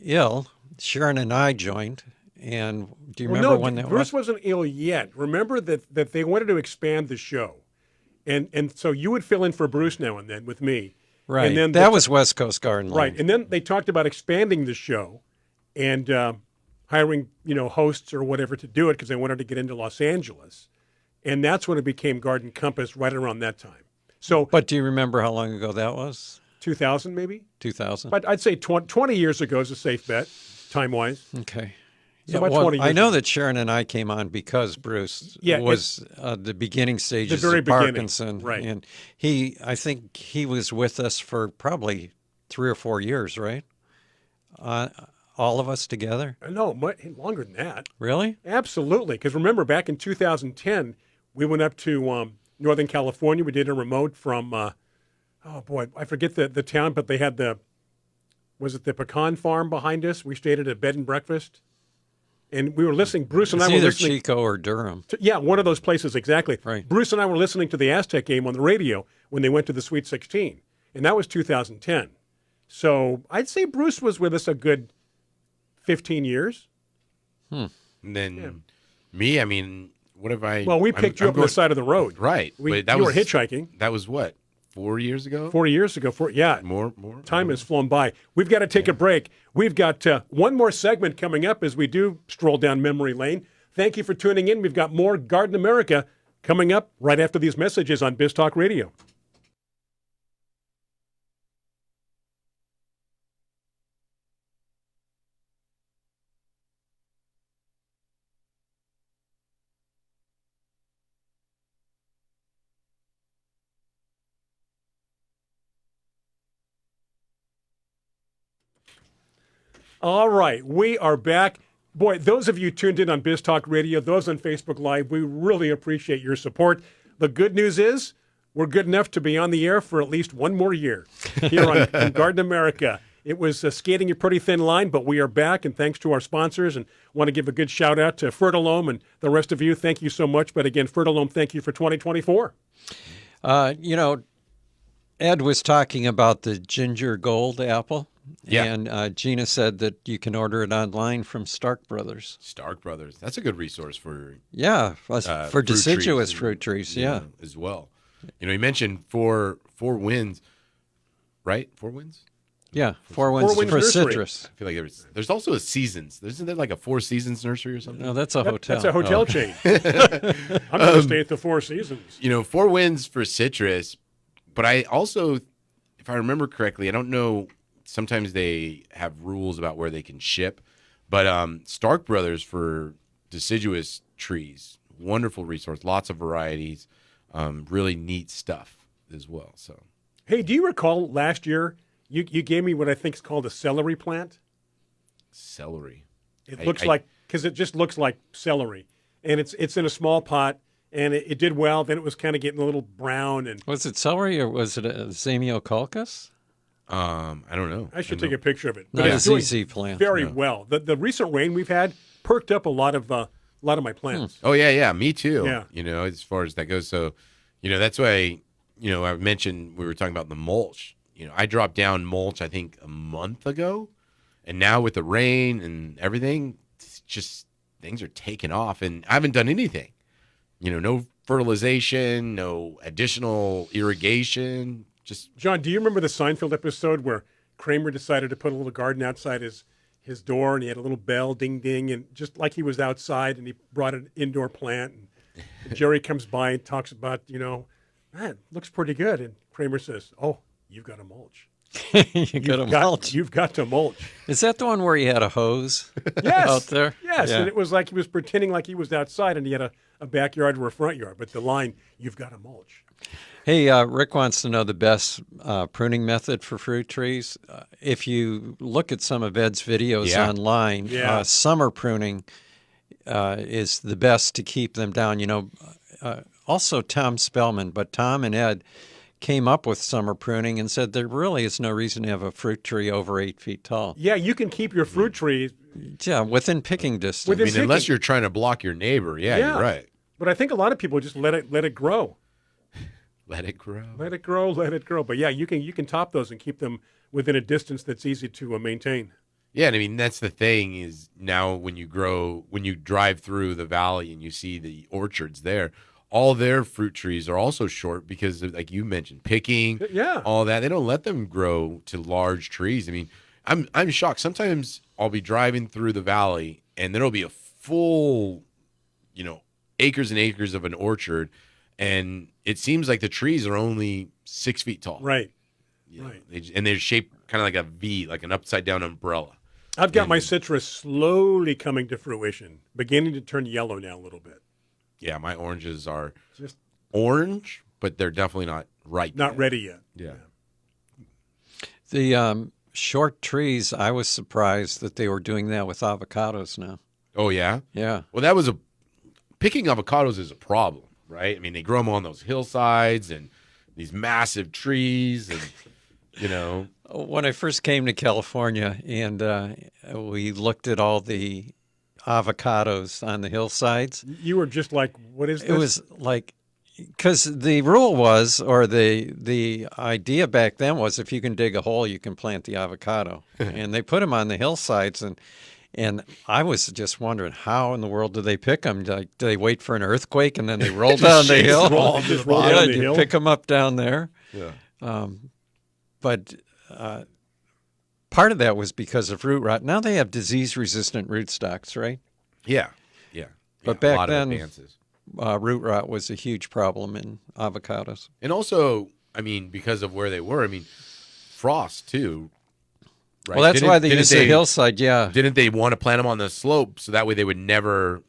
ill, Sharon and I joined. And do you remember when that was? Bruce wasn't ill yet. Remember that they wanted to expand the show, and so you would fill in for Bruce now and then with me. Right. And then that was West Coast Garden Line. Right. And then they talked about expanding the show and hiring, hosts or whatever to do it because they wanted to get into Los Angeles. And that's when it became Garden Compass right around that time. So, but do you remember how long ago that was? 2000 maybe? 2000? But I'd say 20 years ago is a safe bet, time-wise. Okay. So about 20 years I know ago. that Sharon and I came on because Bruce was the beginning stages the very of beginning, Parkinson. right. And I think he was with us for probably 3 or 4 years, right? All of us together? No, longer than that. Really? Absolutely. Because remember, back in 2010, we went up to Northern California. We did a remote from, I forget the town, but they had was it the pecan farm behind us? We stayed at a bed and breakfast. And we were listening. Bruce and I were either listening. Chico or Durham. One of those places, exactly. Right. Bruce and I were listening to the Aztec game on the radio when they went to the Sweet 16. And that was 2010. So I'd say Bruce was with us a good 15 years. And then me, what have I... Well, we picked you up on the side of the road. Right. You were hitchhiking. That was what? 4 years ago. 4 years ago. Yeah. More. Time has flown by. We've got to take a break. We've got one more segment coming up as we do stroll down memory lane. Thank you for tuning in. We've got more Garden America coming up right after these messages on Biz Talk Radio. All right, we are back. Boy, those of you tuned in on Biz Talk Radio, those on Facebook Live, we really appreciate your support. The good news is we're good enough to be on the air for at least one more year here on Garden America. It was skating a pretty thin line, but we are back, and thanks to our sponsors. And want to give a good shout-out to Fertilome and the rest of you. Thank you so much. But again, Fertilome, thank you for 2024. Ed was talking about the ginger gold apple. Yeah. And Gina said that you can order it online from Stark Brothers. Stark Brothers. That's a good resource for for deciduous fruit trees. Yeah, as well. You mentioned four winds, right? 4 winds. Yeah, four winds for Nursery. citrus. I feel like there's also a Seasons. Isn't there like a Four Seasons nursery or something? No, that's a hotel. That's a hotel chain. I'm going to stay at the Four Seasons. 4 winds for citrus, but I also, if I remember correctly, I don't know. Sometimes they have rules about where they can ship, but Stark Brothers for deciduous trees, wonderful resource, lots of varieties, really neat stuff as well. So, hey, do you recall last year you gave me what I think is called a celery plant? Celery. It looks like, because it just looks like celery, and it's in a small pot, and it did well. Then it was kind of getting a little brown. And was it celery or was it a Zamioculcas? I don't know. I should take a picture of it. Not a it's doing ZZ plant. very well. The recent rain we've had perked up a lot of my plants. Oh yeah, me too. Yeah. As far as that goes. So, that's why, I mentioned we were talking about the mulch. I dropped down mulch I think a month ago, and now with the rain and everything, it's just things are taking off, and I haven't done anything. No fertilization, no additional irrigation. John, do you remember the Seinfeld episode where Kramer decided to put a little garden outside his door, and he had a little bell, ding, ding, and just like he was outside, and he brought an indoor plant, and Jerry comes by and talks about, man, it looks pretty good, and Kramer says, oh, you've got to mulch. You've got to mulch. Is that the one where he had a hose Yes. out there? Yes, Yeah. and it was like he was pretending like he was outside, and he had a backyard or a front yard, but the line, you've got to mulch. Hey, Rick wants to know the best pruning method for fruit trees. If you look at some of Ed's videos online, summer pruning is the best to keep them down. Also Tom Spellman, but Tom and Ed came up with summer pruning and said there really is no reason to have a fruit tree over 8 feet tall. Yeah, you can keep your fruit trees. Yeah, within picking distance. Unless you're trying to block your neighbor. Yeah, you're right. But I think a lot of people just let it grow. Let it grow. Let it grow, let it grow. But yeah, you can top those and keep them within a distance that's easy to maintain. Yeah, and that's the thing is now when you drive through the valley and you see the orchards there, all their fruit trees are also short because of, like you mentioned, picking, all that. They don't let them grow to large trees. I'm shocked. Sometimes I'll be driving through the valley and there'll be a full, acres and acres of an orchard, and it seems like the trees are only 6 feet tall. Right. And they're shaped kind of like a V, like an upside down umbrella. I've got my citrus slowly coming to fruition, beginning to turn yellow now a little bit. Yeah, my oranges are just orange, but they're definitely not ripe. Not ready yet. Yeah. The short trees, I was surprised that they were doing that with avocados now. Oh, yeah? Yeah. Well, picking avocados is a problem, right? They grow them on those hillsides and these massive trees and, When I first came to California and we looked at all the avocados on the hillsides. You were just like, what is this? It was like, because the rule was, or the idea back then was, if you can dig a hole, you can plant the avocado. And they put them on the hillsides, and I was just wondering, how in the world do they pick them? Do they wait for an earthquake and then they roll down the hill? Roll down the You hill. pick them up down there. Yeah. But part of that was because of root rot. Now they have disease-resistant rootstocks, right? Yeah. But A back lot then, of advances. root rot was a huge problem in avocados. And also, I mean, because of where they were, I mean, frost too. Right? Well, that's why they used the hillside. Yeah. Didn't they want to plant them on the slope so that way they would never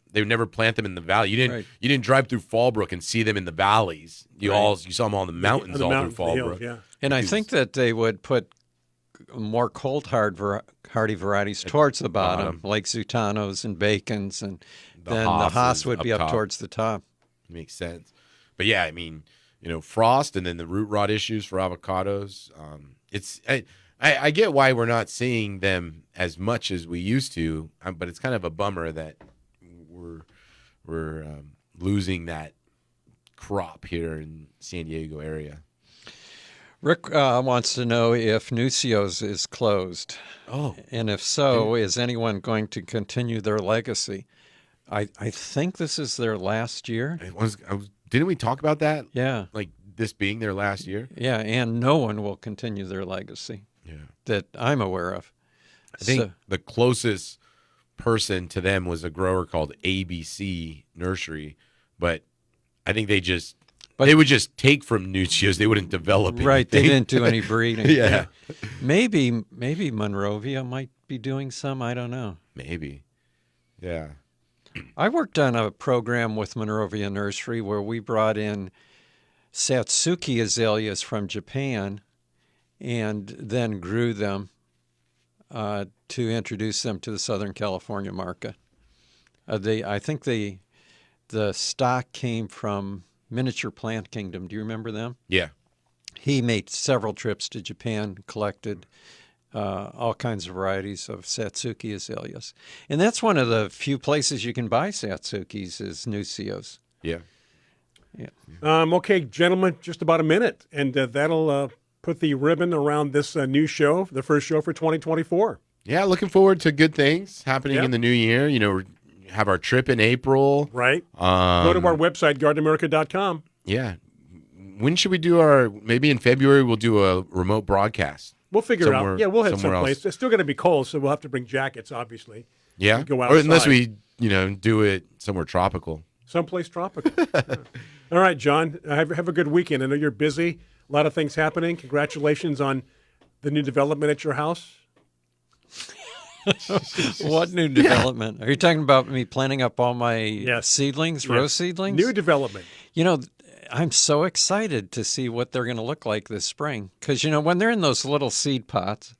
plant them in the valley? You didn't drive through Fallbrook and see them in the valleys. You saw them on the mountains through Fallbrook. Yeah. And I think that they would put more hardy varieties towards the bottom, like Zutanos and Bacons, and then the Haas would be up towards the top. Makes sense. But yeah, I mean, frost and then the root rot issues for avocados. I get why we're not seeing them as much as we used to, but it's kind of a bummer that we're losing that crop here in San Diego area. Rick wants to know if Nucio's is closed. Oh. And if so, is anyone going to continue their legacy? I think this is their last year. Didn't we talk about that? Yeah. Like this being their last year? Yeah, and no one will continue their legacy that I'm aware of. I think the closest person to them was a grower called ABC Nursery, but I think they would just take from Nucio's. They wouldn't develop anything. Right, they didn't do any breeding. Yeah. Maybe Monrovia might be doing some. I don't know. Maybe. Yeah. I worked on a program with Monrovia Nursery where we brought in Satsuki azaleas from Japan and then grew them to introduce them to the Southern California market. I think the stock came from Miniature Plant Kingdom. Do you remember them? Yeah. He made several trips to Japan, collected all kinds of varieties of Satsuki azaleas. And that's one of the few places you can buy Satsukis is Nucio's. Yeah. Okay, gentlemen, just about a minute, and that'll put the ribbon around this new show, the first show for 2024. Yeah, looking forward to good things happening in the new year. We have our trip in April. Right. Go to our website, gardenamerica.com. Yeah. When should we do maybe in February we'll do a remote broadcast. We'll figure it out. Yeah, we'll head somewhere someplace. else. It's still going to be cold, so we'll have to bring jackets, obviously. Yeah. Go outside. Or unless we, do it somewhere tropical. Someplace tropical. All right, John, have a good weekend. I know you're busy. A lot of things happening. Congratulations on the new development at your house. What new development? Are you talking about me planting up all my seedlings, rose seedlings? New development. I'm so excited to see what they're going to look like this spring. Because, when they're in those little seed pots,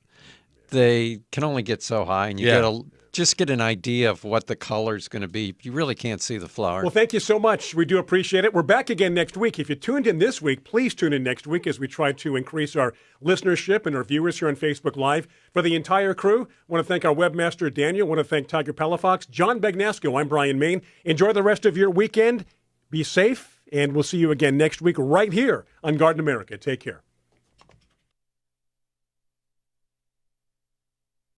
they can only get so high, and you got to just get an idea of what the color's going to be. You really can't see the flower. Well, thank you so much. We do appreciate it. We're back again next week. If you tuned in this week, please tune in next week as we try to increase our listenership and our viewers here on Facebook Live. For the entire crew, I want to thank our webmaster, Daniel. I want to thank Tiger Palafox, John Bagnasco. I'm Brian Main. Enjoy the rest of your weekend. Be safe, and we'll see you again next week right here on Garden America. Take care.